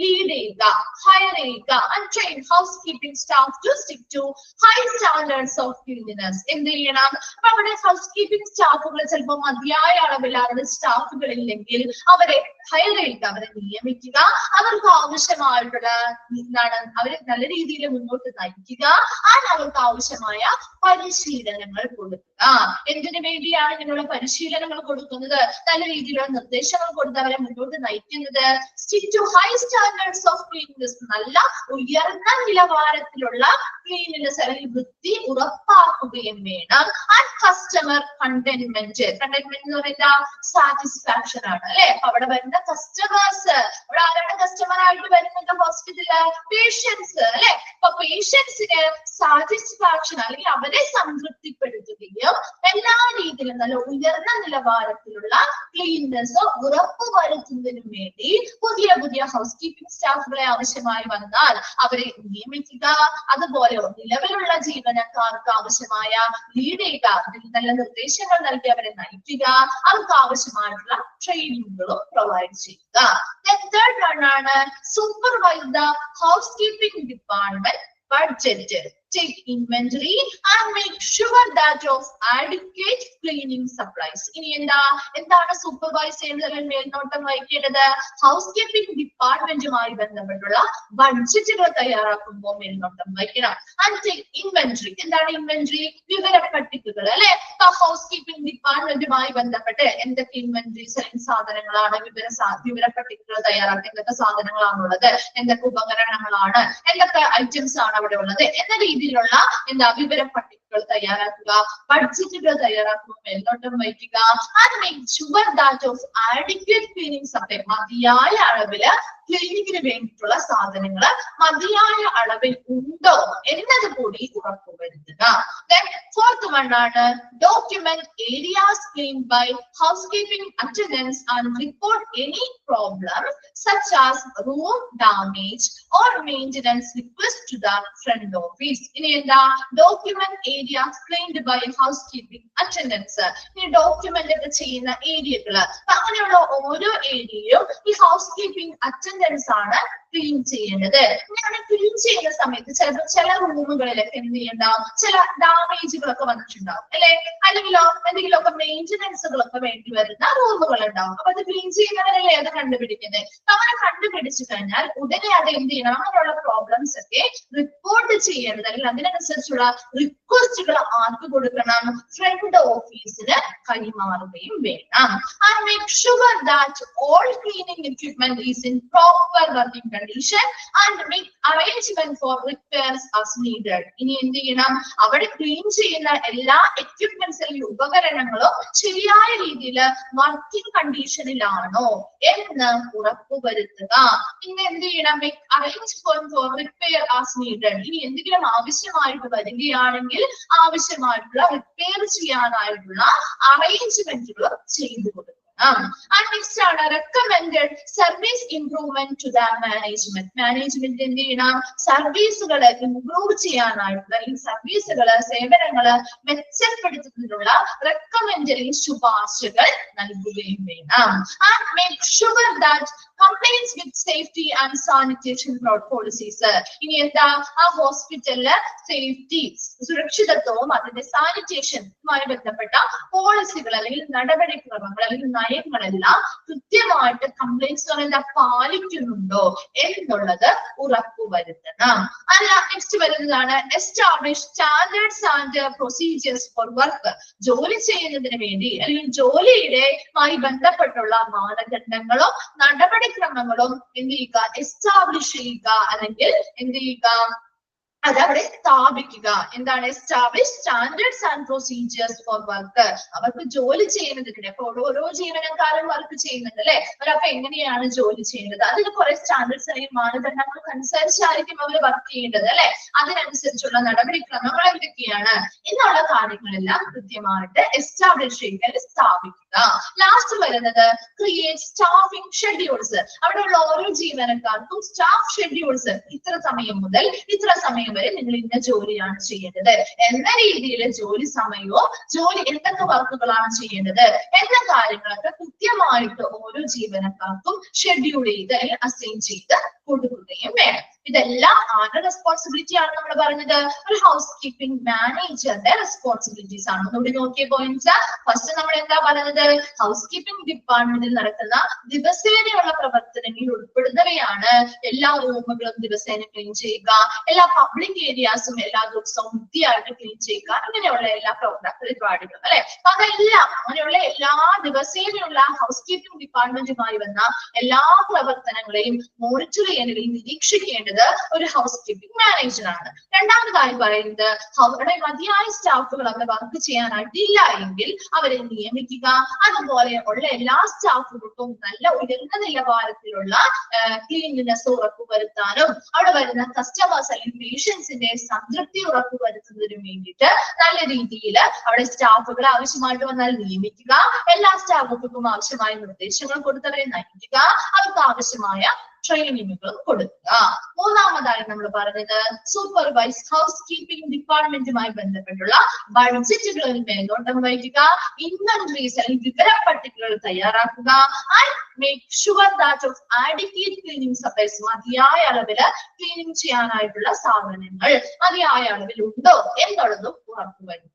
ലീഡ് ചെയ്യുക, ഹയർ ചെയ്യുക, and train housekeeping staff to stick to high standards of cleanliness. എന്ത് ചെയ്യണം? അപ്പൊ അവിടെ house keeping സ്റ്റാഫുകൾ ചിലപ്പോൾ മതിയായ അളവിൽ അവരുടെ സ്റ്റാഫുകൾ ഇല്ലെങ്കിൽ അവരെ ഹയർ ചെയ്യുക, അവരെ നിയമിക്കുക, അവർക്ക് ആവശ്യമായിട്ടുള്ള എന്താണ് അവരെ നല്ല രീതിയിൽ മുന്നോട്ട് നയിക്കുക, അവർക്ക് ആവശ്യമായ പരിശീലനങ്ങൾ കൊടുക്കുക. എന്തിനു വേണ്ടിയാണ് ഇങ്ങനെയുള്ള പരിശീലനങ്ങൾ കൊടുക്കുന്നത്? നല്ല രീതിയിലുള്ള നിർദ്ദേശങ്ങൾ കൊടുത്ത് അവരെ മുന്നോട്ട് നയിക്കുന്നത്. Stick to high standards of cleanness, നല്ല ഉയർന്ന നിലവാരത്തിലുള്ള ക്ലീൻനെസ് അല്ലെങ്കിൽ വൃത്തി ഉറപ്പാക്കുകയും വേണം. ആൻഡ് കസ്റ്റമർ കണ്ടെന്റ്മെന്റ്, കണ്ടെന്റ്മെന്റ് എന്ന് പറയുന്നത് സാറ്റിസ്ഫാക്ഷൻ ആണ് അല്ലെ. അവിടെ വരുന്ന കസ്റ്റമേഴ്സ്, അവിടെ ആരാണ് കസ്റ്റമർ ആയിട്ട് വരുന്നത്? ഹോസ്പിറ്റലില് പേഷ്യൻസ് അല്ലെ. അപ്പൊ പേഷ്യൻസിന് സാറ്റിസ്ഫാക്ഷൻ അല്ലെങ്കിൽ അവരെ സംതൃപ്തിപ്പെടുത്തുകയും എല്ലാ രീതിയിലും നല്ല ഉയർന്ന നിലവാരത്തിലുള്ള ക്ലീൻനെസ് ഉറപ്പുവരുത്തുന്നതിനു വേണ്ടി പുതിയ പുതിയ ഹൗസ് കീപ്പിംഗ് സ്റ്റാഫുകളെ ആവശ്യമായി വന്നാൽ അവരെ നിയമിക്കുക. അതുപോലെ നിലവിലുള്ള ജീവനക്കാർക്ക് ആവശ്യമായ ലീഡ് ചെയ്യുക, നല്ല നിർദ്ദേശങ്ങൾ നൽകി അവരെ നയിക്കുക, അവർക്ക് ആവശ്യമായിട്ടുള്ള ട്രെയിനിങ്ങുകളും പ്രൊവൈഡ് ചെയ്യുക. തേർഡ് വൺ ആണ് supervise the house keeping department budget, take inventory and make sure that of adequate cleaning supplies. ഇനി എന്താണ് സൂപ്പർവൈസ് ചെയ്യുന്നത്, മേൽനോട്ടം വഹിക്കേണ്ടത്? ഹൗസ് കീപ്പിംഗ് ഡിപ്പാർട്ട്മെന്റുമായി ബന്ധപ്പെട്ടുള്ള ബഡ്ജറ്റുകൾ തയ്യാറാക്കുമ്പോൾ മേൽനോട്ടം വഹിക്കണം. ആൻഡ് ടേക്ക് ഇൻവെന്ററി, എന്താണ് ഇൻവെന്ററി? വിവരപ്പട്ടികകൾ അല്ലെ. ഹൗസ് കീപ്പിംഗ് ഡിപ്പാർട്ട്മെന്റുമായി ബന്ധപ്പെട്ട് എന്തൊക്കെ ഇൻവെന്ററി സാധനങ്ങളാണ്, വിവരപ്പട്ടികകൾ തയ്യാറാക്കുക, എന്തൊക്കെ സാധനങ്ങളാണുള്ളത്, എന്തൊക്കെ ഉപകരണങ്ങളാണ്, എന്തൊക്കെ ഐറ്റംസ് ആണ് അവിടെ ഉള്ളത് എന്ന രീതിയിലുള്ള വിവര പട്ടികകൾ തയ്യാറാക്കുക, ബഡ്ജറ്റുകൾ തയ്യാറാക്കുക, മേൽനോട്ടം വഹിക്കുക. And make sure that of adequate cleaning supply, മതിയായ അളവില് ക്ലീനിങ്ങിന് വേണ്ടിയിട്ടുള്ള സാധനങ്ങൾ മതിയായ അളവിൽ ഉണ്ടോ എന്നത് കൂടി ഉറപ്പുവരുത്തുക. ഫോർത്ത് വൺ ആണ് document areas cleaned by house keeping attendants and report any problem such as room damage or maintenance request to the front office. ഇനി document areas cleaned by house keeping attendants, ഈ document ഒക്കെ ചെയ്യുന്ന ഏരിയകള്, അങ്ങനെയുള്ള ഓരോ ഏരിയയും ഈ ഹൗസ് കീപ്പിംഗ് അറ്റൻഡൻസ് ആണ് ക്ലീൻ ചെയ്യേണ്ടത്. ഞാൻ ക്ലീൻ ചെയ്യുന്ന സമയത്ത് ചിലപ്പോൾ ചില റൂമുകളിലൊക്കെ എന്ത് ചെയ്യണ്ടാവും, ചില ഡാമേജുകളൊക്കെ വന്നിട്ടുണ്ടാവും അല്ലെ, അല്ലെങ്കിലോ എന്തെങ്കിലുമൊക്കെ മെയിൻ്റനൻസുകളൊക്കെ വേണ്ടി വരുന്ന റൂമുകൾ ഉണ്ടാവും. അപ്പൊ അത് ക്ലീൻ ചെയ്യുന്നവരല്ലേ അത് കണ്ടുപിടിക്കുന്നത്. അങ്ങനെ കണ്ടുപിടിച്ചു കഴിഞ്ഞാൽ ഉടനെ അത് എന്ത് ചെയ്യണം, അങ്ങനെയുള്ള പ്രോബ്ലംസ് ഒക്കെ റിപ്പോർട്ട് ചെയ്യേണ്ടത് അല്ലെങ്കിൽ അതിനനുസരിച്ചുള്ള റിക്വസ്റ്റുകൾ ആർക്ക് കൊടുക്കണം? ഫ്രണ്ട് ഓഫീസിന് കൈമാറുകയും വേണം. And make sure that all cleaning equipment is in proper working condition and make arrangement for repairs as needed. ഇനി എന്ത് ചെയ്യണം? അവിടെ ക്ലീൻ ചെയ്യുന്ന എല്ലാ എക്യുപ്മെന്റ്സ് അല്ലെങ്കിൽ ഉപകരണങ്ങളും ശരിയായ രീതിയിൽ വർക്കിംഗ് കണ്ടീഷനിലാണോ എന്ന് ഉറപ്പുവരുത്തുക. ഇനി എന്ത് ചെയ്യണം? make arrangement for repair as needed. ഇനി എന്തെങ്കിലും ആവശ്യമായിട്ട് വരികയാണെങ്കിൽ ആവശ്യമായിട്ടുള്ള റിപ്പയർ ചെയ്യാനായിട്ടുള്ള അറേഞ്ച്മെന്റുകൾ ചെയ്തു കൊടുക്കുക. And next ആണ് recommended service improvement to the management. Management എന്ത് ചെയ്യണം? സർവീസുകളെ ഇംപ്രൂവ് ചെയ്യാനായിട്ടുള്ള ഈ സർവീസുകള് സേവനങ്ങള് മെച്ചപ്പെടുത്തുന്നതിനുള്ള റെക്കമെൻഡറി ശുപാർശകൾ നൽകുകയും വേണം. And make sure that compliance with safety and sanitation policies. ഇനി എന്താ? ആ ഹോസ്പിറ്റലില് സേഫ്റ്റി, സുരക്ഷിതത്വവും അതിന്റെ സാനിറ്റേഷനുമായി ബന്ധപ്പെട്ട പോളിസികൾ അല്ലെങ്കിൽ നടപടിക്രമങ്ങൾ അല്ലെങ്കിൽ നയങ്ങളെല്ലാം കൃത്യമായിട്ട് കംപ്ലൈൻസ് പാലിക്കുന്നുണ്ടോ എന്നുള്ളത് ഉറപ്പുവരുത്തണം. അല്ല നെക്സ്റ്റ് വരുന്നതാണ് establish standards and procedures four work. ജോലി ചെയ്യുന്നതിന് വേണ്ടി അല്ലെങ്കിൽ ജോലിയുടെമായി ബന്ധപ്പെട്ടുള്ള മാനദണ്ഡങ്ങളും നടപടിക്രമങ്ങളും എന്ത് ചെയ്യുക? എസ്റ്റാബ്ലിഷ് ചെയ്യുക അല്ലെങ്കിൽ എന്ത് ചെയ്യുക? അതവിടെ സ്ഥാപിക്കുക. എന്താണ്? Establish standards and procedures four work. അവർക്ക് ജോലി ചെയ്യുന്നതിന് അപ്പൊ ഓരോ ജീവനക്കാരും വർക്ക് ചെയ്യുന്നുണ്ട് അല്ലെ. അവരപ്പൊ എങ്ങനെയാണ് ജോലി ചെയ്യേണ്ടത്, അതിന് കുറെ സ്റ്റാൻഡേർഡ്സ് അല്ലെങ്കിൽ മാനദണ്ഡങ്ങൾക്ക് അനുസരിച്ചായിരിക്കും അവർ വർക്ക് ചെയ്യേണ്ടത് അല്ലെ. അതിനനുസരിച്ചുള്ള നടപടിക്രമങ്ങൾ എന്തൊക്കെയാണ് എന്നുള്ള കാര്യങ്ങളെല്ലാം കൃത്യമായിട്ട് എസ്റ്റാബ്ലിഷ് ചെയ്യുക, സ്ഥാപിക്കുക. ലാസ്റ്റ് വരുന്നത് ക്രിയേറ്റ് സ്റ്റാഫിംഗ് ഷെഡ്യൂൾസ്. അവിടെയുള്ള ഓരോ ജീവനക്കാർക്കും സ്റ്റാഫ് ഷെഡ്യൂൾസ്, ഇത്ര സമയം മുതൽ ഇത്ര സമയം വരെ നിങ്ങൾ ഇന്ന ജോലിയാണ് ചെയ്യേണ്ടത് എന്ന രീതിയിൽ ജോലി സമയവും ജോലി എന്തൊക്കെ വർക്കുകളാണ് ചെയ്യേണ്ടത് എന്ന കാര്യങ്ങളൊക്കെ കൃത്യമായിട്ട് ഓരോ ജീവനക്കാർക്കും ഷെഡ്യൂൾ ചെയ്ത് അല്ലെങ്കിൽ അസൈൻ ചെയ്ത് കൊടുക്കുകയും വേണം. ഇതെല്ലാം ആരുടെ റെസ്പോൺസിബിലിറ്റി ആണ് നമ്മൾ പറഞ്ഞത്? ഒരു ഹൗസ് കീപ്പിംഗ് മാനേജറുടെ റെസ്പോൺസിബിലിറ്റീസ് ആണ്. ഒന്നുകൂടി നോക്കിയ പോയിന്റ്സ്. ഫസ്റ്റ് നമ്മൾ എന്താ പറയുന്നത്? ഹൗസ് കീപ്പിംഗ് ഡിപ്പാർട്ട്മെന്റിൽ നടക്കുന്ന ദിവസേനയുള്ള പ്രവർത്തനങ്ങളിൽ ഉൾപ്പെടുന്നവയാണ് എല്ലാ റൂമുകളും ദിവസേന ക്ലീൻ ചെയ്യുക, എല്ലാ പബ്ലിക് ഏരിയാസും എല്ലാ ദിവസവും വൃത്തിയായിട്ട് ക്ലീൻ ചെയ്യുക, അങ്ങനെയുള്ള എല്ലാ പരിപാടികളും അല്ലെ. അതെല്ലാം അങ്ങനെയുള്ള എല്ലാ ദിവസേനയുള്ള ഹൗസ് കീപ്പിംഗ് ഡിപ്പാർട്ട്മെന്റുമായി വന്ന എല്ലാ പ്രവർത്തനങ്ങളെയും മോണിറ്റർ ചെയ്യാനും നിരീക്ഷിക്കേണ്ടത് ഒരു ഹൗസ് കീപ്പിംഗ് മാനേജർ ആണ്. രണ്ടാമതായി പറയുന്നത് അവിടെ മതിയായ സ്റ്റാഫുകൾ അവിടെ വർക്ക് ചെയ്യാനായിട്ടില്ല എങ്കിൽ അവരെ നിയമിക്കുക. അതുപോലെ ഉള്ള എല്ലാ സ്റ്റാഫുകൾക്കും നല്ല ഉയർന്ന നിലവാരത്തിലുള്ള ക്ലീൻലിനെസ് ഉറപ്പുവരുത്താനും അവിടെ വരുന്ന കസ്റ്റമേഴ്സ് അല്ലെങ്കിൽ പേഷ്യൻസിന്റെ സംതൃപ്തി ഉറപ്പുവരുത്തുന്നതിനും വേണ്ടിയിട്ട് നല്ല രീതിയിൽ അവിടെ സ്റ്റാഫുകളെ ആവശ്യമായിട്ട് വന്നാൽ നിയമിക്കുക. എല്ലാ സ്റ്റാഫുകൾക്കും ആവശ്യമായ നിർദ്ദേശങ്ങൾ കൊടുത്തവരെ നയിക്കുക. അവർക്ക് ആവശ്യമായ ട്രെയിനിങ്ങുകളും കൊടുക്കുക. മൂന്നാമതായി നമ്മൾ പറഞ്ഞത് സൂപ്പർവൈസ് ഹൗസ് കീപ്പിംഗ് ഡിപ്പാർട്ട്മെന്റുമായി ബന്ധപ്പെട്ടുള്ള ബഡ്ജറ്റുകളിൽ മേൽനോട്ടം വഹിക്കുക, ഇൻവെന്ററീസ് അല്ലെങ്കിൽ വിവരപ്പട്ടികകൾ തയ്യാറാക്കുക, and make sure that of adequate cleaning supplies. മതിയായ അളവില് ക്ലീനിങ് ചെയ്യാനായിട്ടുള്ള സാധനങ്ങൾ മതിയായ അളവിൽ ഉണ്ടോ എന്നുള്ളതും ഉറപ്പുവരുത്തുക.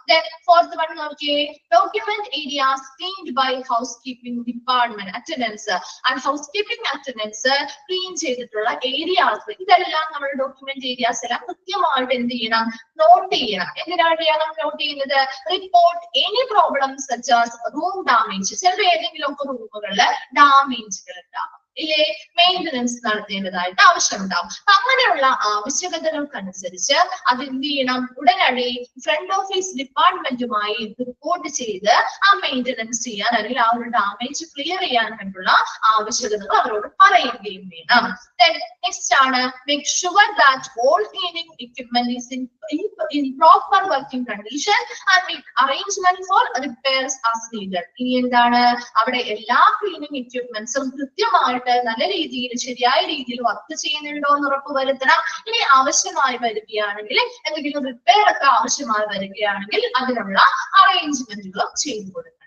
Then fourth one നോക്കിയേ, document areas cleaned by housekeeping department attendants and housekeeping attendants clean ചെയ്തിട്ടുള്ള ഏരിയാസ്. ഇതെല്ലാം നമ്മുടെ ഡോക്യുമെന്റ് ഏരിയാസ് എല്ലാം കൃത്യമായിട്ട് എന്ത് ചെയ്യണം? നോട്ട് ചെയ്യണം. എന്തിനാണ് നോട്ട് ചെയ്യുന്നത്? Report any problems such as room damage. ചിലപ്പോൾ ഏതെങ്കിലും ഒക്കെ റൂമുകളിൽ ഡാമേജുകൾ ഉണ്ടാവും ഇല്ലേ, മെയിൻ്റനൻസ് നടത്തേണ്ടതായിട്ട് ആവശ്യമുണ്ടാവും. അപ്പൊ അങ്ങനെയുള്ള ആവശ്യകതകൾക്കനുസരിച്ച് അത് എന്ത് ചെയ്യണം? ഉടനടി ഫ്രണ്ട് ഓഫീസ് ഡിപ്പാർട്ട്മെന്റുമായി റിപ്പോർട്ട് ചെയ്ത് ആ മെയിൻ്റനൻസ് ചെയ്യാൻ അല്ലെങ്കിൽ ആ ഒരു ഡാമേജ് ക്ലിയർ ചെയ്യാനായിട്ടുള്ള ആവശ്യകതകൾ അവരോട് പറയുകയും വേണം. നെക്സ്റ്റ് ആണ് make sure that all cleaning equipment is in proper working condition and make arrangement for repairs as needed. ഇനി എന്താണ്? അവിടെ എല്ലാ ക്ലീനിങ് equipmentsഉം കൃത്യമായിട്ട് നല്ല രീതിയിൽ ശരിയായ രീതിയിൽ വർക്ക് ചെയ്യുന്നുണ്ടോ എന്ന് ഉറപ്പുവരുത്തണം. ഇനി ആവശ്യമായി വരികയാണെങ്കിൽ എന്തെങ്കിലും റിപ്പയർ ഒക്കെ ആവശ്യമായി വരികയാണെങ്കിൽ അതിനുള്ള അറേഞ്ച്മെന്റുകളും ചെയ്തു കൊടുക്കണം.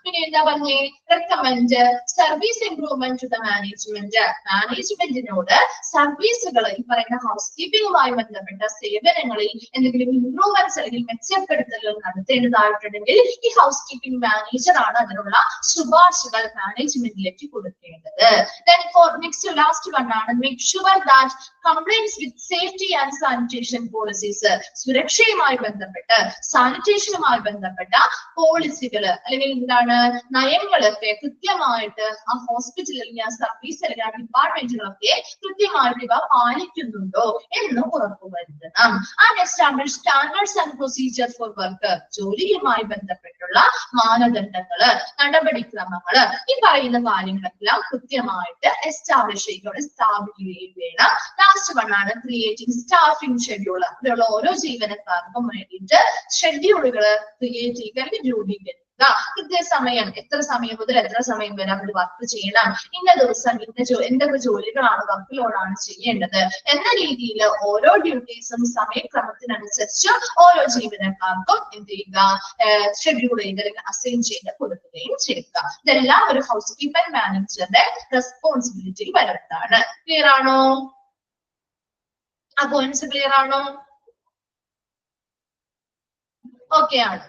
പിന്നെ എന്താ പറഞ്ഞേ? Recommend service improvement to the management. മാനേജ്മെന്റിനോട് സർവീസുകൾ ഈ പറയുന്ന ഹൗസ് കീപ്പിംഗുമായി ബന്ധപ്പെട്ട സേവനങ്ങളിൽ എന്തെങ്കിലും ഇംപ്രൂവ്മെന്റ്സ് അല്ലെങ്കിൽ മെച്ചപ്പെടുത്തലുകൾ നടത്തേണ്ടതായിട്ടുണ്ടെങ്കിൽ ഈ ഹൗസ് കീപ്പിംഗ് മാനേജർ ആണ് അതിനുള്ള ശുപാർശകൾ മാനേജ്മെന്റിലേക്ക് കൊടുക്കേണ്ടത്. Then for next last one ആണ് make sure that compliance with safety and sanitation policies. സുരക്ഷയുമായി ബന്ധപ്പെട്ട് സാനിറ്റേഷനുമായി ബന്ധപ്പെട്ട പോളിസികൾ അല്ലെങ്കിൽ എന്താണ് നയങ്ങളൊക്കെ കൃത്യമായിട്ട് ആ ഹോസ്പിറ്റൽ അല്ലെങ്കിൽ ആ സർവീസ് അല്ലെങ്കിൽ ആ ഡിപ്പാർട്ട്മെന്റുകളൊക്കെ കൃത്യമായിട്ട് ഇവ പാലിക്കുന്നുണ്ടോ എന്ന് ഉറപ്പുവരുത്തണം. And establish standards and procedure for work. ജോലിയുമായി ബന്ധപ്പെട്ടുള്ള മാനദണ്ഡങ്ങള് നടപടിക്രമങ്ങള് ഈ പറയുന്ന കാര്യങ്ങളെല്ലാം കൃത്യമായിട്ട് എസ്റ്റാബ്ലിഷ് ചെയ്യുക, സ്ഥാപിക്കുകയും വേണം. ലാസ്റ്റ് വൺ ആണ് ക്രിയേറ്റിംഗ് സ്റ്റാഫിംഗ് ഷെഡ്യൂൾ. അതിലുള്ള ഓരോ ജീവനക്കാർക്കും വേണ്ടിയിട്ട് ഷെഡ്യൂളുകൾ ക്രിയേറ്റ് ചെയ്യുക അല്ലെങ്കിൽ രൂപീകരിക്കുക. കൃത്യസമയം എത്ര സമയം മുതൽ എത്ര സമയം വരെ അവർ വർക്ക് ചെയ്യണം, ഇന്ന ദിവസം എന്തൊക്കെ ജോലികളാണ് വർക്കിലോടാണ് ചെയ്യേണ്ടത് എന്ന രീതിയിൽ ഓരോ ഡ്യൂട്ടീസും സമയക്രമത്തിനനുസരിച്ച് ഓരോ ജീവനക്കാർക്കും എന്ത് ചെയ്യുക? ഷെഡ്യൂൾ ചെയ്ത് അല്ലെങ്കിൽ അസൈൻ ചെയ്ത് കൊടുക്കുകയും ചെയ്യുക. ഇതെല്ലാം ഒരു ഹൗസ് കീപ്പിംഗ് മാനേജറുടെ റെസ്പോൺസിബിലിറ്റി വരുന്നതാണ്. ക്ലിയർ ആണോ? ആ പോയിന്റ്സ് ക്ലിയർ ആണോ? ഓക്കെ ആണ്.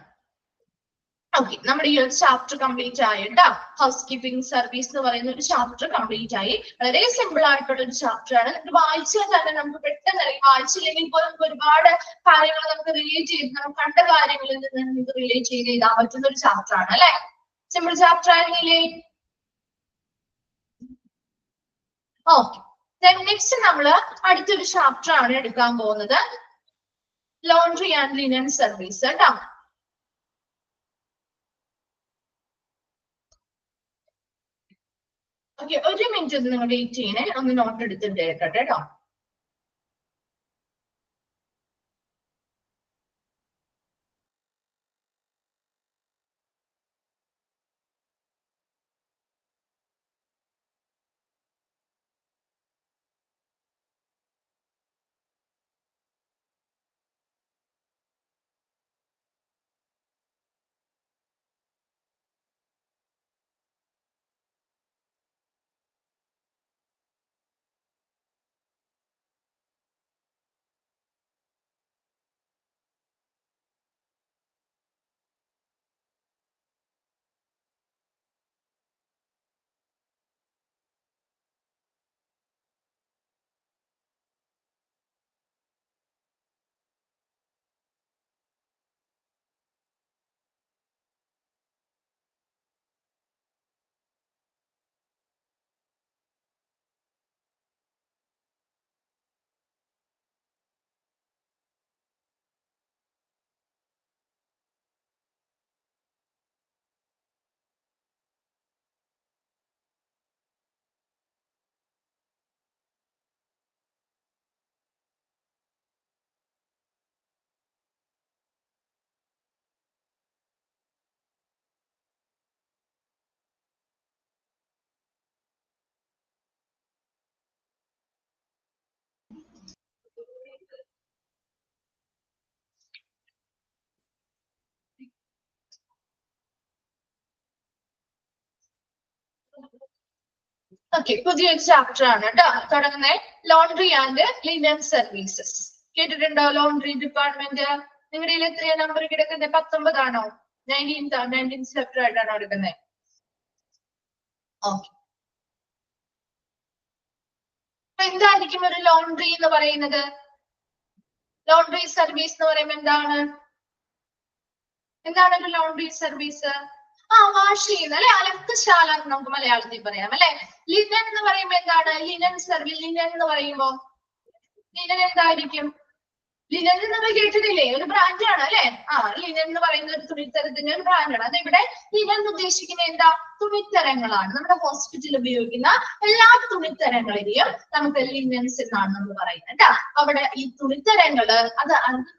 ഓക്കെ, നമ്മുടെ ഈ ഒരു ചാപ്റ്റർ കംപ്ലീറ്റ് ആയിട്ടാ. ഹൗസ് കീപ്പിംഗ് സർവീസ് എന്ന് പറയുന്ന ഒരു ചാപ്റ്റർ കംപ്ലീറ്റ് ആയി. വളരെ സിമ്പിൾ ആയിട്ടുള്ള ഒരു ചാപ്റ്റർ ആണ്. നമുക്ക് വായിച്ചാൽ തന്നെ നമുക്ക് പെട്ടെന്ന് വായിച്ചില്ലെങ്കിൽ പോലും നമുക്ക് ഒരുപാട് കാര്യങ്ങൾ നമുക്ക് റിലേറ്റ് ചെയ്ത് നമുക്ക് കണ്ട കാര്യങ്ങളിൽ നിന്ന് നമുക്ക് റിലേറ്റ് ചെയ്ത് എഴുതാൻ പറ്റുന്ന ഒരു ചാപ്റ്റർ ആണ് അല്ലെ. സിമ്പിൾ ചാപ്റ്റർ ആയിരുന്നില്ലേ? ഓക്കെ, നെക്സ്റ്റ് നമ്മൾ അടുത്തൊരു ചാപ്റ്റർ ആണ് എടുക്കാൻ പോകുന്നത്, ലോണ്ടറി ആൻഡ് ലിനൻ സർവീസ് കേട്ടോ. ഓക്കെ, ഒരു മിനിറ്റ് ഒന്ന് നിങ്ങൾ വെയിറ്റ് ചെയ്യണേ, ഒന്ന് നോട്ട് എടുത്തിട്ട് കേൾക്കട്ടെ കേട്ടോ. ഓക്കെ, പുതിയൊരു ചാപ്റ്റർ ആണ് കേട്ടോ തുടങ്ങുന്നത്, ലോണ്ടറി ആൻഡ് ലിനൻ സർവീസസ്. കേട്ടിട്ടുണ്ടോ ലോണ്ടറി ഡിപ്പാർട്ട്മെന്റ്? നിങ്ങളുടെ എത്രയാ നമ്പർ കിടക്കുന്നത്? 19 ആണോ? 19th ചാപ്റ്റർ ആയിട്ടാണോ എടുക്കുന്നത്? ഓക്കെ, എന്തായിരിക്കും ഒരു ലോണ്ടറി എന്ന് പറയുന്നത്? ലോണ്ടറി സർവീസ് എന്ന് പറയുമ്പോൾ എന്താണ് ഒരു ലോണ്ടറി സർവീസ്? വാഷ് ചെയ്യുന്ന അല്ലെ, അലക്കുശാല എന്ന് നമുക്ക് മലയാളത്തിൽ പറയാം അല്ലെ. ലിനൻ എന്ന് പറയുമ്പോ എന്താണ്? Linen service. ലിനൻ എന്ന് പറയുമ്പോ ലിനൻ എന്തായിരിക്കും? ലിനൻ നമ്മൾ കേട്ടിട്ടില്ലേ, ഒരു ബ്രാൻഡാണ് അല്ലെ. ലിനൻ എന്ന് പറയുന്ന ഒരു തുണിത്തരത്തിന്റെ ഒരു ബ്രാൻഡാണ്. അത് ഇവിടെ ലിനൻ എന്ന് ഉദ്ദേശിക്കുന്നത് എന്താ? തുണിത്തരങ്ങളാണ്. നമ്മുടെ ഹോസ്പിറ്റലിൽ ഉപയോഗിക്കുന്ന എല്ലാ തുണിത്തരങ്ങളെയും നമുക്ക് ലിനൻസ് എന്നാണ് നമ്മൾ പറയുന്നത് കേട്ടോ. അവിടെ ഈ തുണിത്തരങ്ങള്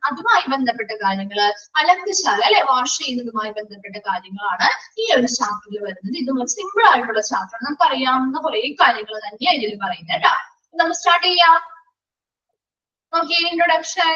അതുമായി ബന്ധപ്പെട്ട കാര്യങ്ങള്, അലക്കുശാല അല്ലെ, വാഷ് ചെയ്യുന്നതുമായി ബന്ധപ്പെട്ട കാര്യങ്ങളാണ് ഈ ഒരു ചാപ്റ്ററിൽ വരുന്നത്. ഇത് സിമ്പിൾ ആയിട്ടുള്ള ചാപ്റ്റർ, നമുക്ക് അറിയാവുന്ന കുറെ കാര്യങ്ങൾ തന്നെയാണ് ഇതിൽ പറയുന്നത് കേട്ടോ. നമുക്ക് സ്റ്റാർട്ട് ചെയ്യാം. Okay, introduction.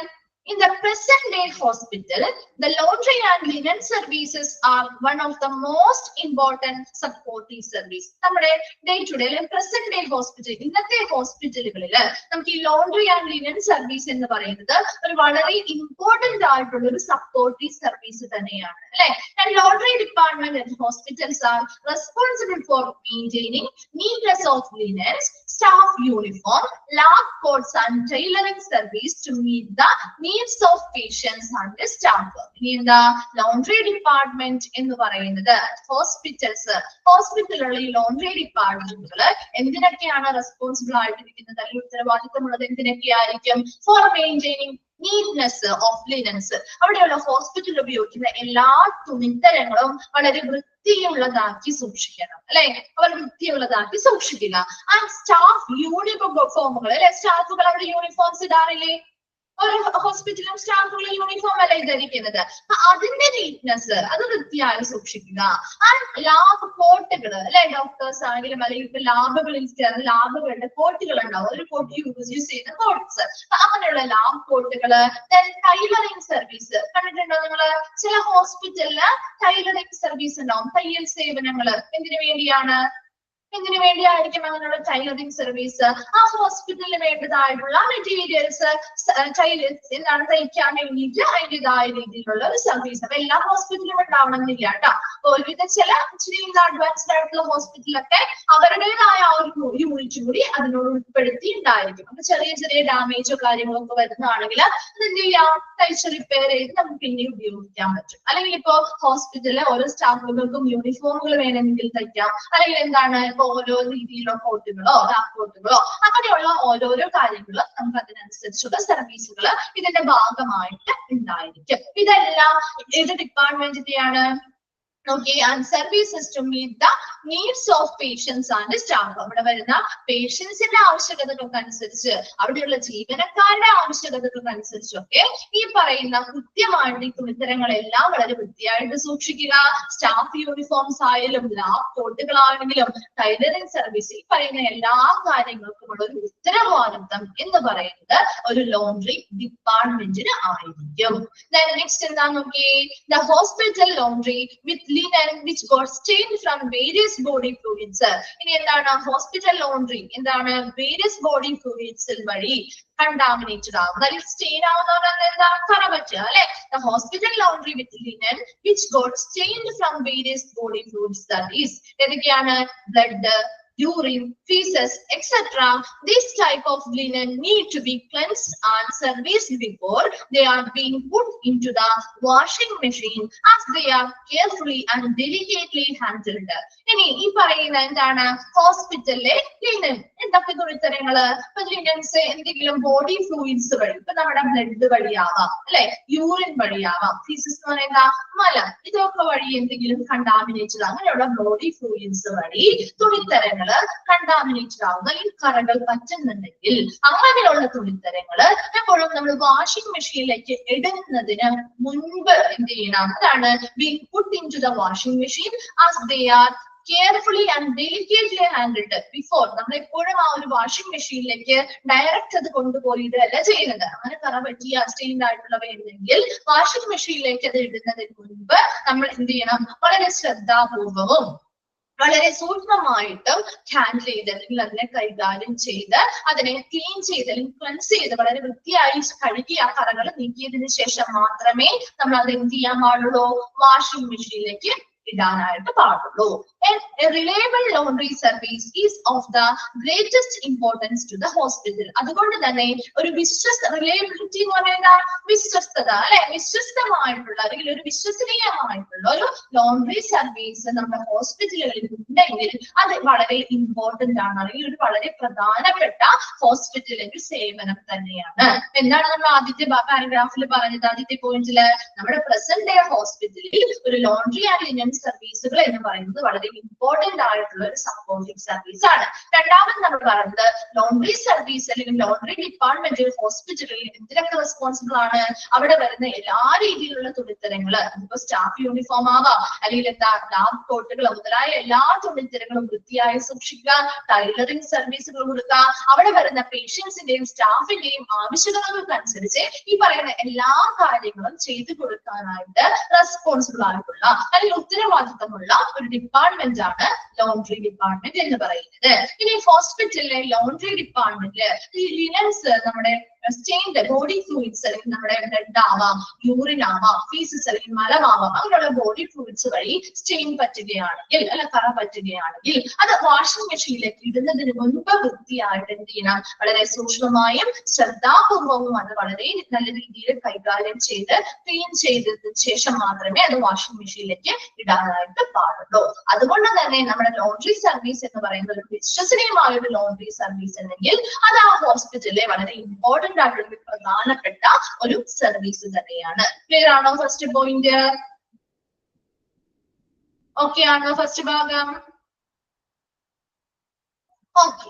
In the present day hospital, the laundry and linen services are one of the most important supportive service. നമ്മുടെ day to day present day hospital, ഇന്നത്തെ ഹോസ്പിറ്റലുകളില് നമുക്ക് ഈ ലോണ്ടറി ആൻഡ് ലിനൻ സർവീസ് എന്ന് പറയുന്നത് ഒരു വളരെ important ആയിട്ടുള്ള ഒരു സപ്പോർട്ടീവ് സർവീസ് തന്നെയാണ് അല്ലെ. And laundry department and hospitals are responsible for maintaining neatness of linens, staff uniform, lab coats and tailoring service to meet the needs of patients and staff. ഇനി എന്താ ലോണ്ടറി ഡിപ്പാർട്ട്മെന്റ് എന്ന് പറയുന്നത്? ഹോസ്പിറ്റലുകളിൽ ഈ laundry ഡിപ്പാർട്ട്മെന്റുകൾ എന്തിനൊക്കെയാണ് responsible ആയിട്ടിരിക്കുന്നത്, അല്ലെങ്കിൽ ഉത്തരവാദിത്തമുള്ളത് എന്തിനൊക്കെയായിരിക്കും? For maintaining neatness of linens. അവിടെയുള്ള ഹോസ്പിറ്റലിൽ ഉപയോഗിക്കുന്ന എല്ലാ തുണിത്തരങ്ങളും വളരെ വൃത്തിയുള്ളതാക്കി സൂക്ഷിക്കണം അല്ലെ. അവർ വൃത്തിയുള്ളതാക്കി സൂക്ഷിക്കുക. ആ സ്റ്റാഫ് യൂണിഫോമുകൾ അല്ലെ, സ്റ്റാഫുകൾ അവിടെ യൂണിഫോംസ് ഇടാറില്ലേ? ഒരു ഹോസ്പിറ്റലും സ്റ്റാഫുകൾ യൂണിഫോം അല്ല ധരിക്കുന്നത്. അതിന്റെ നീറ്റ്നെസ്, അത് വൃത്തിയായി സൂക്ഷിക്കുക. ആ ലാബ് കോട്ടുകൾ അല്ലെ, ഡോക്ടേഴ്സ് ആണെങ്കിലും അല്ലെങ്കിൽ ഇപ്പൊ ലാബുകളിൽ ചേർന്ന് ലാബുകളുടെ കോട്ടുകൾ ഉണ്ടാവും, ഒരു കോട്ട് യൂസ് ചെയ്യുന്ന കോട്ട്സ്, അങ്ങനെയുള്ള ലാബ് കോട്ടുകള്. ടൈലറിംഗ് സർവീസ് കണ്ടിട്ടുണ്ടോ നിങ്ങള്? ചില ഹോസ്പിറ്റലില് ടൈലറിംഗ് സർവീസ് ഉണ്ടാവും, തയ്യൽ സേവനങ്ങള്. എന്തിനു വേണ്ടിയായിരിക്കും അങ്ങനെയുള്ള ടൈലറിംഗ് സർവീസ്? ആ ഹോസ്പിറ്റലിന് വേണ്ടതായിട്ടുള്ള മെറ്റീരിയൽസ് എന്താണ് തയ്ക്കാൻ വേണ്ടിയിട്ട് അതിൻ്റെതായ രീതിയിലുള്ള ഒരു സർവീസ്. അപ്പൊ എല്ലാ ഹോസ്പിറ്റലും ഉണ്ടാവണമെന്നില്ല കേട്ടോ. ഒരുവിധ ചില ഇച്ചിരി അഡ്വാൻസ്ഡ് ആയിട്ടുള്ള ഹോസ്പിറ്റലൊക്കെ അവരുടേതായ ആ ഒരു യൂണിറ്റ് കൂടി അതിനോട് ഉൾപ്പെടുത്തി ഉണ്ടായിരിക്കും. അപ്പൊ ചെറിയ ചെറിയ ഡാമേജോ കാര്യങ്ങളൊക്കെ വരുന്നതാണെങ്കിൽ അതെന്ത് ചെയ്യാം? തയ്ച്ച് റിപ്പയർ ചെയ്ത് നമുക്ക് പിന്നെ ഉപയോഗിക്കാൻ പറ്റും. അല്ലെങ്കിൽ ഇപ്പോ ഹോസ്പിറ്റലിലെ ഓരോ സ്റ്റാഫുകൾക്കും യൂണിഫോമുകൾ വേണമെങ്കിൽ തയ്ക്കാം, അല്ലെങ്കിൽ എന്താണ് ഇപ്പൊ ഓരോ രീതിയിലുള്ള കോട്ടുകളോ കോട്ടുകളോ അങ്ങനെയുള്ള ഓരോരോ കാര്യങ്ങൾ നമുക്ക് അതിനനുസരിച്ചുള്ള സർവീസുകൾ ഇതിന്റെ ഭാഗമായിട്ട് ഉണ്ടായിരിക്കും. ഇതെല്ലാം ഏത് ഡിപ്പാർട്ട്മെന്റിന്റെയാണ്? Okay, and services to meet the needs of patients and staff. അവിടെ വരുന്ന പേഷ്യൻസിന്റെ ആവശ്യകതകൾക്കനുസരിച്ച് അവിടെയുള്ള ജീവനക്കാരുടെ ആവശ്യകതകൾക്കനുസരിച്ചൊക്കെ ഈ പറയുന്ന കൃത്യമായിട്ട് ഈ തുണിത്തരങ്ങളെല്ലാം വളരെ വൃത്തിയായിട്ട് സൂക്ഷിക്കുക. സ്റ്റാഫ് യൂണിഫോംസ് ആയാലും ലാബ് കോട്ടുകളാണെങ്കിലും ടൈലറിംഗ് സർവീസ് ഈ പറയുന്ന എല്ലാ കാര്യങ്ങൾക്കുമുള്ള ഒരു ഉത്തരവാദിത്തം എന്ന് പറയുന്നത് ഒരു ലോണ്ടറി ഡിപ്പാർട്ട്മെന്റിന് ആയിരിക്കും. നെക്സ്റ്റ് എന്താ നോക്കിയേ, the hospital laundry with linen which got stained from various body fluids. ഇനി എന്താണ് ഹോസ്പിറ്റൽ ലോണ്ടറി? എന്താണ് വേരിയസ് ബോഡി ഫ്ലൂയിഡ്സ് വഴി contaminated ആവുക, അല്ലെങ്കിൽ സ്റ്റെയിൻ ആവുന്ന എന്താ കറ പറ്റുക അല്ലെ. The hospital laundry with linen which got stained from various body fluids, that is ഏതൊക്കെയാണ്? blood, urine, feces, etc. This type of linen need to be cleansed and serviced before they are being put into the washing machine as they are carefully and delicately handled. ഇനി ഈ പറയുന്ന എന്താണ് ഹോസ്പിറ്റലിലെ linen എന്തൊക്കെ തുണിത്തരങ്ങള്? ഇപ്പൊ linens എന്തെങ്കിലും body fluids വഴി, ഇപ്പൊ നമ്മുടെ ബ്ലഡ് വഴിയാവാം അല്ലെ, യൂറിൻ വഴിയാവാം, ഫീസസ് എന്ന് പറയുന്ന മലം, ഇതൊക്കെ വഴി എന്തെങ്കിലും കണ്ടാമിനേറ്റഡ് അങ്ങനെയുള്ള ബോഡി ഫ്ലൂയിഡ്സ് വഴി തുണിത്തരങ്ങൾ കണ്ടാമിനേറ്റഡ് ആവുന്ന ഈ കറകൾ പറ്റുന്നുണ്ടെങ്കിൽ അങ്ങനെയുള്ള തുണിത്തരങ്ങള് എപ്പോഴും നമ്മൾ വാഷിംഗ് മെഷീനിലേക്ക് ഇടുന്നതിന് മുൻപ് എന്ത് ചെയ്യണം? അതാണ് being put into the washing machine as they are carefully and delicately handled before. നമ്മൾ എപ്പോഴും ആ ഒരു വാഷിംഗ് മെഷീനിലേക്ക് ഡയറക്റ്റ് അത് കൊണ്ടുപോയിട്ടല്ല ചെയ്യുന്നത്. അങ്ങനെ കറ പറ്റിയ സ്റ്റെയിൻഡ് ആയിട്ടുള്ളവ ഉണ്ടെങ്കിൽ വാഷിംഗ് മെഷീനിലേക്ക് അത് ഇടുന്നതിന് മുൻപ് നമ്മൾ എന്ത് ചെയ്യണം? വളരെ ശ്രദ്ധാപൂർവവും വളരെ സൂക്ഷ്മമായിട്ടും ഹാൻഡിൽ ചെയ്ത് അല്ലെങ്കിൽ അതിനെ കൈകാര്യം ചെയ്ത് അതിനെ ക്ലീൻ ചെയ്ത് അല്ലെങ്കിൽ ക്ലെൻസ് ചെയ്ത് വളരെ വൃത്തിയായി കഴുകി ആ കറകൾ നീക്കിയതിനു ശേഷം മാത്രമേ നമ്മൾ അത് എന്ത് ചെയ്യാൻ പാടുള്ളൂ? വാഷിംഗ് മെഷീനിലേക്ക് ഇടാനായിട്ട് പാടുള്ളൂ. A reliable laundry service is of the greatest importance to the hospital. അതുകൊണ്ട് തന്നെ ഒരു റിലയബിലിറ്റി എന്ന് പറയുന്നത് വിശ്വസ്തത അല്ലെ, വിശ്വസ്തമായിട്ടുള്ള അല്ലെങ്കിൽ ഒരു വിശ്വസനീയമായിട്ടുള്ള ഒരു ലോണ്ടറി സർവീസ് നമ്മുടെ ഹോസ്പിറ്റലുകളിൽ ഉണ്ടെങ്കിൽ അത് വളരെ ഇമ്പോർട്ടന്റ് ആണ്, അല്ലെങ്കിൽ ഒരു വളരെ പ്രധാനപ്പെട്ട ഹോസ്പിറ്റലിന്റെ സേവനം തന്നെയാണ്. എന്താണ് നമ്മൾ ആദ്യത്തെ പാരഗ്രാഫിൽ പറഞ്ഞത്? ആദ്യത്തെ പോയിന്റില് നമ്മുടെ പ്രസന്റ് ഡേ ഹോസ്പിറ്റലിൽ ഒരു ലോണ്ടറി ആൻഡ് ലിനൻ സർവീസുകൾ എന്ന് പറയുന്നത് വളരെ ഇമ്പോർട്ടന്റ് ആയിട്ടുള്ള ഒരു സപ്പോർട്ടിംഗ് സർവീസ് ആണ്. രണ്ടാമത് നമ്മൾ പറയുന്നത് ലോണ്ടറി സർവീസ് അല്ലെങ്കിൽ ലോണ്ടറി ഡിപ്പാർട്ട്മെന്റ് ഹോസ്പിറ്റലിൽ എന്തിനൊക്കെ റെസ്പോൺസിബിൾ ആണ്? അവിടെ വരുന്ന എല്ലാ രീതിയിലുള്ള തുണിത്തരങ്ങള്, ഇപ്പൊ സ്റ്റാഫ് യൂണിഫോം ആവാം അല്ലെങ്കിൽ എന്താ ലാബ് കോട്ടുകൾ മുതലായ എല്ലാ തുണിത്തരങ്ങളും വൃത്തിയായി സൂക്ഷിക്കുക, ടൈലറിംഗ് സർവീസുകൾ കൊടുക്കുക, അവിടെ വരുന്ന പേഷ്യൻസിന്റെയും സ്റ്റാഫിന്റെയും ആവശ്യകതകൾക്കനുസരിച്ച് ഈ പറയുന്ന എല്ലാ കാര്യങ്ങളും ചെയ്തു കൊടുക്കാനായിട്ട് റെസ്പോൺസിബിൾ ആയിട്ടുള്ള അല്ലെങ്കിൽ ഉത്തരവാദിത്തമുള്ള ഒരു ഡിപ്പാർട്ട്മെന്റ് ആണ് ലോണ്ടറി ഡിപ്പാർട്ട്മെന്റ് എന്ന് പറയുന്നത്. ഇനി ഹോസ്പിറ്റലിലെ ലോണ്ടറി ഡിപ്പാർട്ട്മെന്റില് ഈ ലിനൻസ് നമ്മുടെ സ്റ്റെയിൻഡ് ബോഡി ഫ്ലൂയിഡ്സ് അല്ലെങ്കിൽ നമ്മുടെ ബ്ലഡ് ആവാം, യൂറിൻ ആവാം, ഫീസസ് അല്ലെങ്കിൽ മലമാവാം, അങ്ങനെയുള്ള ബോഡി ഫ്ലൂയിഡ്സ് വഴി സ്റ്റെയിൻ പറ്റുകയാണെങ്കിൽ അല്ല കറ പറ്റുകയാണെങ്കിൽ അത് വാഷിംഗ് മെഷീനിലേക്ക് ഇടുന്നതിന് മുൻപ് വൃത്തിയായിട്ട് എന്ത് ചെയ്യണം? വളരെ സൂക്ഷ്മമായും ശ്രദ്ധാപൂർവവും അത് വളരെ നല്ല രീതിയിൽ കൈകാര്യം ചെയ്ത് ക്ലീൻ ചെയ്തതിന് ശേഷം മാത്രമേ അത് വാഷിംഗ് മെഷീനിലേക്ക് ഇടാനായിട്ട് പാടുള്ളൂ. അതുകൊണ്ട് തന്നെ നമ്മുടെ ലോണ്ടറി സർവീസ് എന്ന് പറയുന്നത് ഒരു വിശ്വസനീയമായ ഒരു ലോണ്ടറി സർവീസ് ഉണ്ടെങ്കിൽ അത് ആ ഹോസ്പിറ്റലിലെ വളരെ ഇമ്പോർട്ടന്റ് ആയിട്ടുള്ള പ്രധാനപ്പെട്ട ഒരു സർവീസ് തന്നെയാണ്. ക്ലിയർ ആണോ ഫസ്റ്റ് പോയിന്റ്? ഓക്കെ ആണോ ഫസ്റ്റ് ഭാഗം? ഓക്കെ.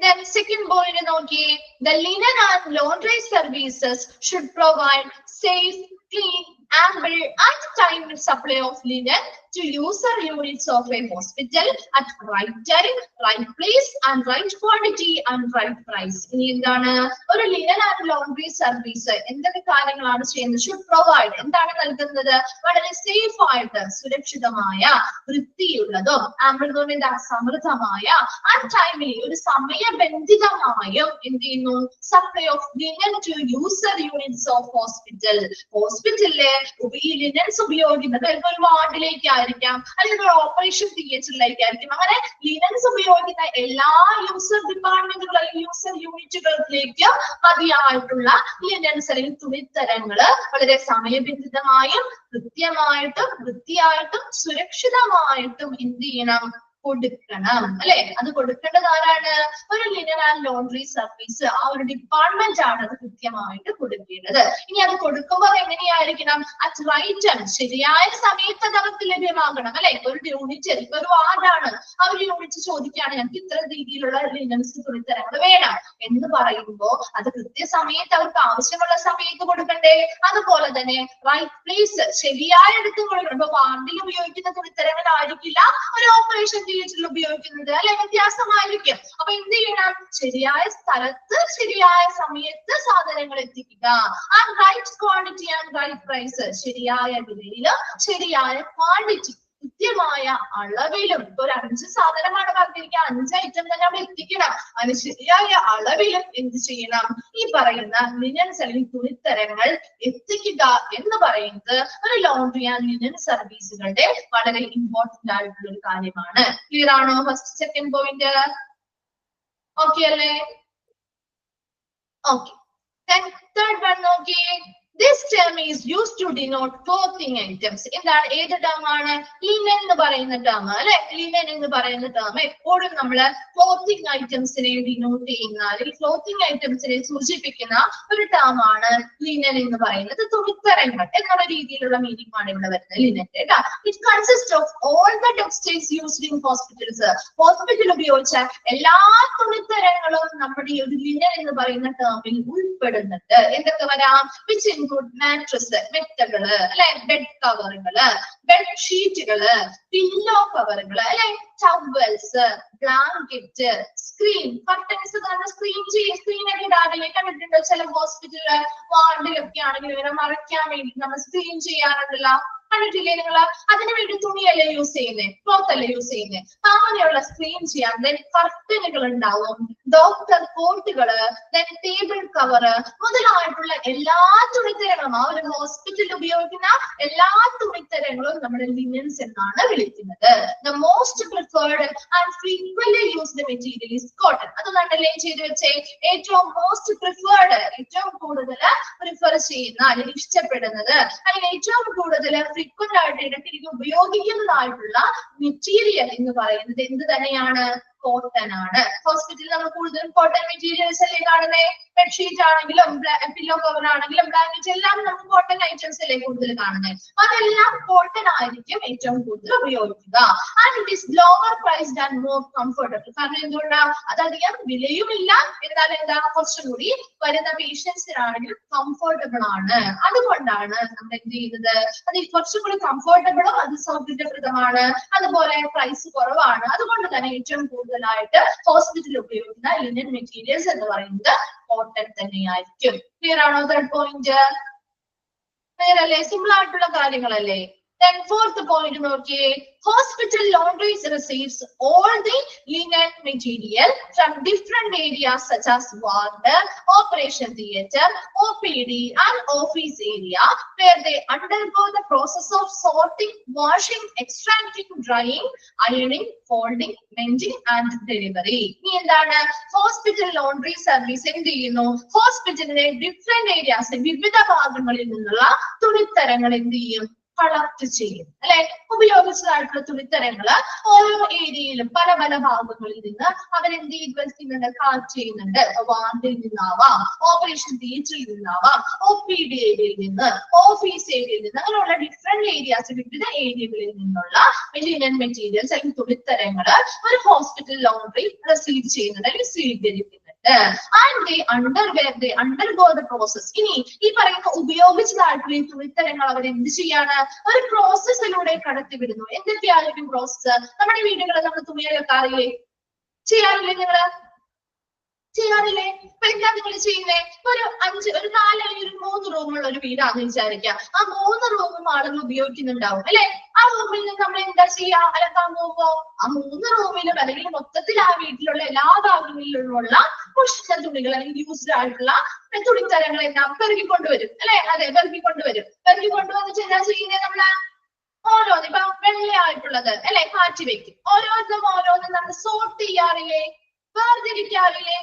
Then second point നോക്കിയേ, the linen and laundry services should provide safe, clean, ample and timely supply of linen to user units of a hospital at right time, right place and right quantity and right price. ഇനി എന്താണ് ഒരു linen and laundry service എന്തൊക്കെ കാര്യങ്ങളാണ് ചെയ്യുന്നത്? Should provide എന്താണ് നൽകുന്നത്? വളരെ safe ആയിട്ട് സുരക്ഷിതമായ വൃത്തിയുള്ളതും ആംബിൾമെന്റ് സമൃദ്ധമായ ആൻഡ് ടൈംലി ഒരു സമയബന്ധിതമായും എന്ത് ചെയ്യുന്നു? Supply of linen to user units of hospital. ഹോസ്പിറ്റലിലെ ഈ ലിനൻസ് ഉപയോഗിക്കുന്നത് ഒരു വാർഡിലേക്ക് ആയിരിക്കാം അല്ലെങ്കിൽ ഒരു ഓപ്പറേഷൻ തിയേറ്ററിലേക്കായിരിക്കും. അങ്ങനെ ലിനൻസ് ഉപയോഗിക്കുന്ന എല്ലാ യൂസർ ഡിപ്പാർട്ട്മെന്റുകൾ അല്ലെങ്കിൽ യൂസർ യൂണിറ്റുകളിലേക്ക് മതിയായിട്ടുള്ള ലിനൻസ് അല്ലെങ്കിൽ തുണിത്തരങ്ങള് വളരെ സമയബന്ധിതമായും കൃത്യമായിട്ടും വൃത്തിയായിട്ടും സുരക്ഷിതമായിട്ടും എന്ത് ചെയ്യണം? കൊടുക്കണം അല്ലെ. അത് കൊടുക്കേണ്ടത് ആരാണ്? ഒരു ലിനൻ ആൻഡ് ലോണ്ടറി സർവീസ്, ആ ഒരു ഡിപ്പാർട്ട്മെന്റ് ആണ് അത് കൃത്യമായിട്ട് കൊടുക്കേണ്ടത്. ഇനി അത് കൊടുക്കുമ്പോൾ എങ്ങനെയായിരിക്കണം? അറ്റ് റൈറ്റ് ടൈം, ശരിയായ സമയത്ത് അത് അവർക്ക് ലഭ്യമാകണം അല്ലെ. ഒരു യൂണിറ്റ്, ഇപ്പൊ ഒരു വാർഡാണ്, ആ ഒരു യൂണിറ്റ് ചോദിക്കുകയാണ് ഞങ്ങൾക്ക് ഇത്ര രീതിയിലുള്ള ലിനൻസ് തുണിത്തരങ്ങൾ വേണം എന്ന് പറയുമ്പോ അത് കൃത്യസമയത്ത് അവർക്ക് ആവശ്യമുള്ള സമയത്ത് കൊടുക്കണ്ടേ? അതുപോലെ തന്നെ റൈറ്റ് പ്ലേസ്, ശരിയായ ഇടത്ത് കൊടുക്കണം. ഇപ്പൊ വാർഡിൽ ഉപയോഗിക്കുന്ന തുണിത്തരങ്ങളായിരിക്കില്ല ഒരു ഓപ്പറേഷൻ തിയേറ്ററിൽ ഉപയോഗിക്കുന്നത് അല്ലെ, വ്യത്യാസമായിരിക്കും. അപ്പൊ എന്ത് ചെയ്യണം? ശരിയായ സ്ഥലത്ത് ശരിയായ സമയത്ത് സാധനങ്ങൾ എത്തിക്കുക. And right quantity and right price, ശരിയായ വിലയിലും ശരിയായ ക്വാണ്ടിറ്റി, കൃത്യമായ അളവിലും. ഇപ്പൊ ഒരു 5 സാധനമാണ് പറഞ്ഞിരിക്കുക, 5 ഐറ്റം തന്നെ അവിടെ എത്തിക്കണം. അതിന് ശരിയായ അളവിലും എന്ത് ചെയ്യണം? ഈ പറയുന്ന ലിനൻസ് അല്ലെങ്കിൽ തുണിത്തരങ്ങൾ എത്തിക്കുക എന്ന് പറയുന്നത് ഒരു ലോണ്ടറി ആൻഡ് ലിനൻ സർവീസുകളുടെ വളരെ ഇമ്പോർട്ടന്റ് ആയിട്ടുള്ള ഒരു കാര്യമാണ്. ക്ലിയർ ആണോ? ഫസ്റ്റ് സെക്കൻഡ് പോയിന്റ് ഓക്കെ അല്ലേ? ഓക്കെ. Then third one നോക്കിയേ. This term is used to denote clothing items. എന്താണ്? ഏത് ടേം ആണ്? ലിനൻ എന്ന് പറയുന്ന ടേം അല്ലെ. ലിനൻ എന്ന് പറയുന്ന ടേം എപ്പോഴും നമ്മള് ക്ലോത്തിങ് ഐറ്റംസിനെ ഡിനോട്ട് ചെയ്യുന്ന അല്ലെങ്കിൽ ക്ലോത്തിങ് ഐറ്റംസിനെ സൂചിപ്പിക്കുന്ന ഒരു ടേം ആണ് ലിനൻ എന്ന് പറയുന്നത്. തുണിത്തരങ്ങൾ എന്നുള്ള രീതിയിലുള്ള മീനിങ് ആണ് ഇവിടെ വരുന്നത് ലിനന്റെ കേട്ടോ. It consist of all the textiles used in hospitals. Hospital ഉപയോഗിച്ച എല്ലാ തുണിത്തരങ്ങളും നമ്മുടെ ഈ ഒരു ലിനൻ എന്ന് പറയുന്ന ടേമിൽ ഉൾപ്പെടുന്നുണ്ട്. എന്തൊക്കെ വരാം? വിച്ച് include മാട്രസ്, മെത്തകള് അല്ലെ, ബെഡ് കവറുകള്, ബെഡ് ഷീറ്റുകള്, പില്ലോ കവറുകള് അല്ലെ, ടവൽസ്, ബ്ലാങ്കറ്റ്, സ്ക്രീൻ, കർട്ടൻസ് തന്നെ സ്ക്രീൻ ഒക്കെ ഇടാറില്ലേ? കണ്ടിട്ടുണ്ടോ? ചില ഹോസ്പിറ്റലില് വാർഡിലൊക്കെ ആണെങ്കിൽ ഇവരെ മറയ്ക്കാൻ വേണ്ടി നമ്മൾ സ്ക്രീൻ ചെയ്യാറുണ്ടല്ലോ, കണ്ടിട്ടില്ലേ നിങ്ങൾ? അതിനു വേണ്ടി തുണിയല്ലേ യൂസ് ചെയ്യുന്നേ, ക്ലോത്ത് അല്ലേ യൂസ് ചെയ്യുന്നേ. അങ്ങനെയുള്ള സ്ക്രീൻ ചെയ്യാൻ കർട്ടനുകൾ ഉണ്ടാവും, ഡോക്ടർ കോട്ടുകള്, ടേബിൾ കവറ് മുതലായിട്ടുള്ള എല്ലാ തുണിത്തരങ്ങളും, ആ ഒരു ഹോസ്പിറ്റലിൽ ഉപയോഗിക്കുന്ന എല്ലാ തുണിത്തരങ്ങളും നമ്മുടെ ലിനൻസ് എന്നാണ് വിളിക്കുന്നത്. The most preferred and frequently used material is cotton. അത് കണ്ടല്ലേ ചെയ്ത് വെച്ചേ. ഏറ്റവും മോസ്റ്റ് പ്രിഫേർഡ്, ഏറ്റവും കൂടുതൽ പ്രിഫർ ചെയ്യുന്ന അല്ലെങ്കിൽ ഇഷ്ടപ്പെടുന്നത് അല്ലെങ്കിൽ ഏറ്റവും കൂടുതൽ ഫ്രീക്വന്റ് ആയിട്ട് ഇടയ്ക്കിടയ്ക്ക് ഉപയോഗിക്കുന്നതായിട്ടുള്ള മെറ്റീരിയൽ എന്ന് പറയുന്നത് എന്ത് തന്നെയാണ്? കോട്ടൺ ആണ്. ഹോസ്പിറ്റലിൽ നമ്മൾ കൂടുതലും കോട്ടൺ മെറ്റീരിയൽസ് അല്ലേ കാണുന്നേ. ബെഡ്ഷീറ്റ് ആണെങ്കിലും പില്ലോ കവർ ആണെങ്കിലും ബ്ലാങ്കറ്റ് എല്ലാം നമുക്ക് കോട്ടൺ ഐറ്റംസ് അല്ലേ കൂടുതൽ കാണുന്നത്. അതെല്ലാം കോട്ടൺ ആയിരിക്കും ഏറ്റവും കൂടുതൽ ഉപയോഗിക്കുക. And it is lower priced and more comfortable. കാരണം എന്തുകൊണ്ടാണ്? അതധികം വിലയുമില്ല, എന്നാൽ എന്താ കുറച്ചും കൂടി വരുന്ന പേഷ്യൻസിനാണെങ്കിലും കംഫർട്ടബിൾ ആണ്. അതുകൊണ്ടാണ് നമ്മൾ എന്ത് ചെയ്യുന്നത്? അത് കുറച്ചും കൂടി കംഫർട്ടബിളും അത് സൗകര്യപ്രദമാണ്, അതുപോലെ പ്രൈസ് കുറവാണ്. അതുകൊണ്ട് തന്നെ ഏറ്റവും കൂടുതലായിട്ട് ഹോസ്പിറ്റലിൽ ഉപയോഗിക്കുന്ന ലിനൻ മെറ്റീരിയൽസ് എന്ന് പറയുന്നത് കോട്ടൺ തന്നെയായിരിക്കും. ക്ലിയർ ആണോ? തേർഡ് പോയിന്റ് ക്ലിയർ അല്ലേ? സിമ്പിൾ ആയിട്ടുള്ള കാര്യങ്ങളല്ലേ? Then fourth point നോക്കിയേ. Hospital laundries receives all the linen material from different areas such as ward, operation theatre, OPD and office area where they undergo the process of sorting, washing, extracting, drying, ironing, folding, mending and delivery. ഇനി എന്താണ്? Hospital laundry service എന്ത് ചെയ്യുന്നു? ഹോസ്പിറ്റലിലെ different areas, വിവിധ ഭാഗങ്ങളിൽ നിന്നുള്ള തുണിത്തരങ്ങൾ എന്ത് ചെയ്യും? കളക്ട് ചെയ്യും അല്ലെ. ഉപയോഗിച്ചതായിട്ടുള്ള തുണിത്തരങ്ങള് ഓരോ ഏരിയയിലും പല പല ഭാഗങ്ങളിൽ നിന്ന് അവരെന്ത് ചെയ്ത് വെക്കുന്നുണ്ട്? കളക്ട് ചെയ്യുന്നുണ്ട്. വാർഡിൽ നിന്നാവാം, ഓപ്പറേഷൻ തിയേറ്ററിൽ നിന്നാവാം, OPD ഏരിയയിൽ നിന്ന്, ഓഫീസ് ഏരിയയിൽ നിന്ന്, അങ്ങനെയുള്ള ഡിഫറെന്റ് ഏരിയാസ്, വിവിധ ഏരിയകളിൽ നിന്നുള്ള ലിനൻ മെറ്റീരിയൽസ് അല്ലെങ്കിൽ തുണിത്തരങ്ങള് ഒരു ഹോസ്പിറ്റൽ ലോണ്ടറി റിസീവ് ചെയ്യുന്നുണ്ട് അല്ലെങ്കിൽ സ്വീകരിക്കുന്നുണ്ട്. And they undergo the process. ഇനി ഈ പറയുന്ന ഉപയോഗിച്ചതായിട്ടുള്ള ഈ തുണിത്തരങ്ങൾ അവർ എന്ത് ചെയ്യാണ്? ഒരു പ്രോസസ്സിലൂടെ കടത്തിവിടുന്നു. എന്തൊക്കെയായിരിക്കും പ്രോസസ്സ്? നമ്മുടെ വീടുകളിൽ നമ്മൾ തുണിയൊക്കെ അറിയില്ലേ? ചെയ്യാറില്ലേ? നിങ്ങള് ചെയ്യാറില്ലേ? ഇപ്പൊ എന്താ നിങ്ങൾ ചെയ്യുന്നേ? ഒരു 4 അല്ലെങ്കിൽ 3 റൂമുള്ള ഒരു വീടാന്ന് വിചാരിക്കുക. ആ 3 റൂമും ആളുകൾ ഉപയോഗിക്കുന്നുണ്ടാവും അല്ലെ. ആ റൂമിൽ നിന്ന് നമ്മൾ എന്താ ചെയ്യാ? അലക്കാൻ പോകുമ്പോ ആ 3 റൂമിലും അല്ലെങ്കിൽ മൊത്തത്തിൽ ആ വീട്ടിലുള്ള എല്ലാ ഭാഗങ്ങളിലുള്ള പുഷ്പ തുണികൾ അല്ലെങ്കിൽ യൂസ്ഡ് ആയിട്ടുള്ള തുണിത്തരങ്ങൾ എല്ലാം പെറുകിക്കൊണ്ടുവരും അല്ലെ. അതെ, പെറുകിക്കൊണ്ടുവന്നിട്ട് എന്താ ചെയ്യുന്നത്? നമ്മള് ഓരോന്ന് ഇപ്പൊ വെള്ളയായിട്ടുള്ളത് അല്ലെ മാറ്റി വെക്കും. ഓരോന്നും നമ്മൾ സോർട്ട് ചെയ്യാറില്ലേ? വേർതിരിക്കാറില്ലേ?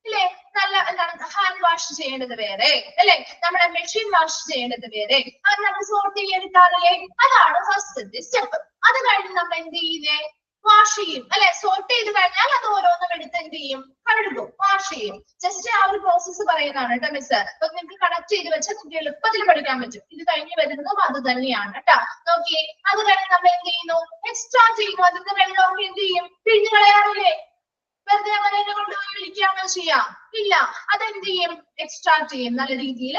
ഇല്ലേ? നല്ല എന്താണ് ഹാൻഡ് വാഷ് ചെയ്യേണ്ടത് വേറെ അല്ലെ, നമ്മുടെ മെഷീൻ വാഷ് ചെയ്യേണ്ടത് വേറെ, അത് നമ്മൾ സോർട്ട് ചെയ്തെടുക്കാറില്ലേ? അതാണ് ഫസ്റ്റത്തെ സ്റ്റെപ്പ്. അത് കഴിഞ്ഞ് നമ്മൾ എന്ത് ചെയ്യുന്നേ? വാഷ് ചെയ്യും അല്ലെ. സോർട്ട് ചെയ്ത് കഴിഞ്ഞാൽ അത് ഓരോന്നും എടുത്ത് എന്ത് ചെയ്യും, കഴുകും, വാഷ് ചെയ്യും. ജസ്റ്റ് ആ ഒരു പ്രോസസ്സ് പറയുന്നതാണ് കേട്ടോ മിസ്. അപ്പൊ നിങ്ങൾക്ക് കണക്ട് ചെയ്ത് വെച്ചാൽ നിങ്ങൾക്ക് എളുപ്പത്തിൽ പഠിക്കാൻ പറ്റും. ഇത് കഴിഞ്ഞ് വരുന്നതും അത് തന്നെയാണ് കേട്ടോ. നോക്കിയേ, അത് കഴിഞ്ഞ് നമ്മൾ എന്ത് ചെയ്യുന്നു, എക്സ്ട്രാ ചെയ്യുന്നു. അതിന്റെ വെള്ളമൊക്കെ എന്ത് ചെയ്യും, പിഴിഞ്ഞു കളയാറില്ലേ? വെറുതെ അങ്ങനെ തന്നെ കൊണ്ടുപോയി ഒഴിക്കുകയാണോ ചെയ്യാം? ഇല്ല, അതെന്ത് ചെയ്യും, എക്സ്ട്രാക്ട് ചെയ്യും. നല്ല രീതിയിൽ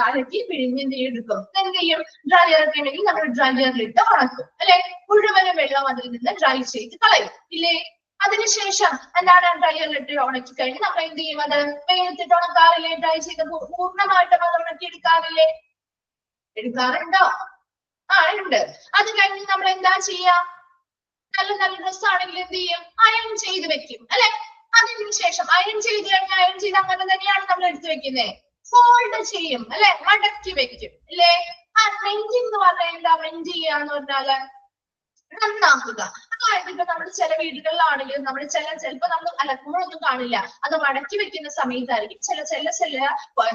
അലക്കി പിഴിഞ്ഞ് എന്ത് എടുക്കും. എന്ത് ചെയ്യും, ഡ്രയറൊക്കെ ഉണ്ടെങ്കിൽ നമ്മൾ ഡ്രയറിലിട്ട് ഉണക്കും അല്ലെ. മുഴുവനും വെള്ളം അതിൽ നിന്ന് ഡ്രൈ ചെയ്ത് കളയും ഇല്ലേ. അതിനുശേഷം എന്താണ്, ഡ്രയറിലിട്ട് ഉണക്കി കഴിഞ്ഞ് നമ്മൾ എന്ത് ചെയ്യും, അത് വെയിലത്തിട്ട് ഉണക്കാറില്ലേ? ഡ്രൈ ചെയ്ത് പൂർണ്ണമായിട്ടും അത് ഉണക്കി എടുക്കാറില്ലേ? എടുക്കാറുണ്ടോ? ഉണ്ട്. അത് കഴിഞ്ഞ് നമ്മൾ എന്താ ചെയ്യാ, നല്ല നല്ല ഡ്രസ് ആണെങ്കിൽ എന്ത് ചെയ്യും, അയൺ ചെയ്ത് വെക്കും അല്ലെ. അതിനുശേഷം അയൺ ചെയ്ത് കഴിഞ്ഞാൽ അയൺ ചെയ്ത് അങ്ങനെ തന്നെയാണ് നമ്മൾ എടുത്തു വെക്കുന്നത്. ഫോൾഡ് ചെയ്യും അല്ലെ, മടക്കി വെക്കും അല്ലേ. മെൻഡിങ് എന്ന് പറഞ്ഞാൽ എന്താ, മെൻഡ് ചെയ്യാന്ന് പറഞ്ഞാല് നന്നാക്കുക. അതായത് ഇപ്പൊ നമ്മൾ ചില വീടുകളിലാണെങ്കിലും നമ്മൾ ചിലപ്പോ നമ്മൾ അലക്കുമ്പോഴൊന്നും കാണില്ല, അത് മടക്കി വെക്കുന്ന സമയത്തായിരിക്കും ചില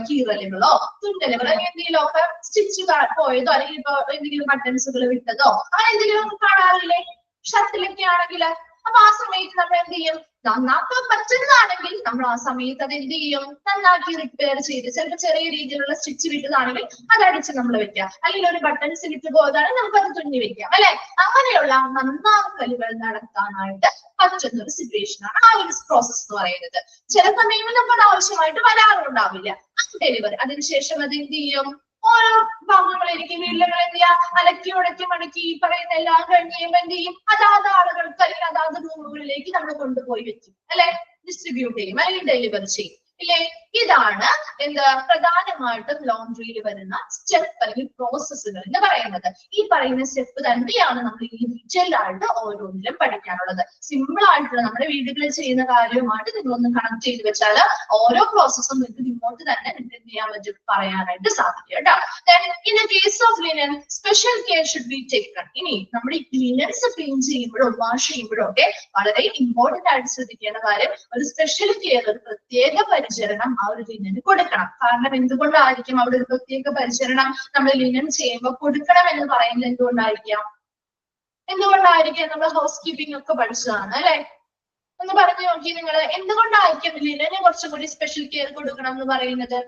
കീറലുകളോ തുന്നലുകളോ എന്തെങ്കിലും ഒക്കെ സ്റ്റിച്ച് പോയതോ അല്ലെങ്കിൽ ഇപ്പൊ എന്തെങ്കിലും ബട്ടൺസുകൾ വിട്ടതോ അങ്ങനെ എന്തെങ്കിലും കാണാറില്ലേ ഷർട്ടിലൊക്കെ ആണെങ്കിൽ. അപ്പൊ ആ സമയത്ത് നമ്മൾ എന്ത് ചെയ്യും, നന്നാക്കാൻ പറ്റുന്നതാണെങ്കിൽ നമ്മൾ ആ സമയത്ത് അത് എന്ത് ചെയ്യും, നന്നാക്കി റിപ്പയർ ചെയ്ത്, ചിലപ്പോൾ ചെറിയ രീതിയിലുള്ള സ്റ്റിച്ച് വിട്ടതാണെങ്കിൽ അത് അടിച്ച് നമ്മൾ വെക്കാം, അല്ലെങ്കിൽ ഒരു ബട്ടൺസ് വിട്ട് പോയതാണെങ്കിൽ നമുക്ക് അത് തുന്നി വെക്കാം അല്ലെ. അങ്ങനെയുള്ള നന്നാക്കലുകൾ നടത്താനായിട്ട് പറ്റുന്ന ഒരു സിറ്റുവേഷൻ ആണ് ആ ഒരു പ്രോസസ് എന്ന് പറയുന്നത്. ചില സമയങ്ങളിൽ നമുക്ക് ആവശ്യമായിട്ട് വരാറുണ്ടാവില്ല ഡെലിവറി. അതിനുശേഷം അത് എന്ത് ചെയ്യും, ഓരോ ഭാഗങ്ങളായിരിക്കും വീട്ടിലുകൾ എന്ത് ചെയ്യാ, അലക്കി ഉടക്കി മടക്കി ഈ പറയുന്ന എല്ലാം കഴിഞ്ഞ് കഴിയുമ്പോൾ എന്ത് ചെയ്യും, അതാത് ആളുകൾക്ക് അല്ലെങ്കിൽ അതാത് റൂമുകളിലേക്ക് നമ്മൾ കൊണ്ടുപോയി വെക്കും അല്ലെ, ഡിസ്ട്രിബ്യൂട്ട് ചെയ്യും അല്ലെങ്കിൽ ഡെലിവറി ചെയ്യും ഇല്ലേ. ഇതാണ് എന്താ പ്രധാനമായിട്ടും ലോണ്ടറിയിൽ വരുന്ന സ്റ്റെപ്പ് അല്ലെങ്കിൽ പ്രോസസ്സുകൾ എന്ന് പറയുന്നത്. ഈ പറയുന്ന സ്റ്റെപ്പ് തന്നെയാണ് നമ്മൾ ഈ ഡീറ്റെയിൽ ആയിട്ട് ഓരോന്നിലും പഠിക്കാനുള്ളത്. സിമ്പിൾ ആയിട്ടുള്ള നമ്മുടെ വീടുകളിൽ ചെയ്യുന്ന കാര്യവുമായിട്ട് നിങ്ങളൊന്ന് കണക്ട് ചെയ്ത് വെച്ചാൽ ഓരോ പ്രോസസ്സും നിങ്ങൾക്ക് ഇങ്ങോട്ട് തന്നെ നിങ്ങൾക്ക് എന്ത് ചെയ്യാൻ പറ്റും, പറയാനായിട്ട് സാധിക്കും കേട്ടോ. In the case of linen, special care should be taken. ഇനി നമ്മുടെ ലിനൻസ് ക്ലീൻ ചെയ്യുമ്പോഴും വാഷ് ചെയ്യുമ്പോഴും ഒക്കെ വളരെ ഇമ്പോർട്ടന്റ് ആയിട്ട് ശ്രദ്ധിക്കേണ്ട കാര്യം, ഒരു സ്പെഷ്യൽ കെയർ, ഒരു പ്രത്യേക പരിചരണം ആ ഒരു ലിനന് കൊടുക്കണം. കാരണം എന്തുകൊണ്ടായിരിക്കും അവിടെ ഒരു പ്രത്യേക പരിചരണം നമ്മൾ ലിനൻ ചെയ്യുമ്പോൾ കൊടുക്കണം എന്ന് പറയുന്നത് എന്തുകൊണ്ടായിരിക്കാം? നമ്മൾ ഹൗസ് കീപ്പിംഗ് ഒക്കെ പഠിച്ചതാണ് അല്ലെ. ഒന്ന് പറഞ്ഞു നോക്കി നിങ്ങൾ, എന്തുകൊണ്ടായിരിക്കും ലിനന് കുറച്ചും കൂടി സ്പെഷ്യൽ കെയർ കൊടുക്കണം എന്ന് പറയുന്നത്?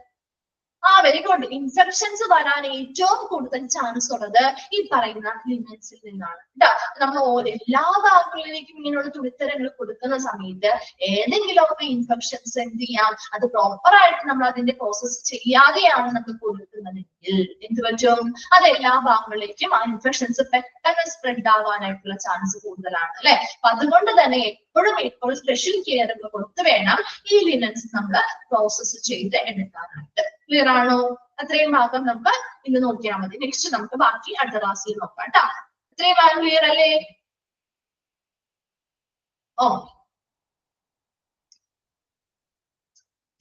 Very good. ഇൻഫെക്ഷൻസ് വരാൻ ഏറ്റവും കൂടുതൽ ചാൻസ് ഉള്ളത് ഈ പറയുന്ന ലിനൻസിൽ നിന്നാണ് കേട്ടോ. നമ്മൾ എല്ലാ ഭാഗങ്ങളിലേക്കും ഇങ്ങനെയുള്ള തുണിത്തരങ്ങൾ കൊടുക്കുന്ന സമയത്ത് ഏതെങ്കിലും ഒക്കെ ഇൻഫെക്ഷൻസ് എന്ത് ചെയ്യാം, അത് പ്രോപ്പർ ആയിട്ട് നമ്മൾ അതിന്റെ പ്രോസസ് ചെയ്യാതെയാണ് നമ്മൾ കൊടുക്കുന്നതെങ്കിൽ എന്ത് പറ്റും, അത് എല്ലാ ഭാഗങ്ങളിലേക്കും ആ ഇൻഫെക്ഷൻസ് പെട്ടെന്ന് സ്പ്രെഡ് ആവാനായിട്ടുള്ള ചാൻസ് കൂടുതലാണ് അല്ലെ. അപ്പൊ അതുകൊണ്ട് തന്നെ എപ്പോഴും സ്പെഷ്യൽ കെയർ കൊടുത്ത് വേണം ഈ ലിനൻസ് നമ്മൾ പ്രോസസ് ചെയ്ത് എടുക്കാനായിട്ട്. ക്ലിയർ ആണോ? അത്രയും ഭാഗം നമുക്ക് ഇന്ന് നോക്കിയാൽ മതി. നെക്സ്റ്റ് നമുക്ക് ബാക്കി അടുത്ത ക്ലാസ്സിൽ നോക്കാം കേട്ടോ. ഇത്രയും ഭാഗം ക്ലിയർ അല്ലേ?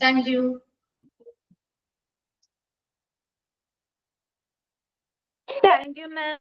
Thank you. Thank you, ma'am.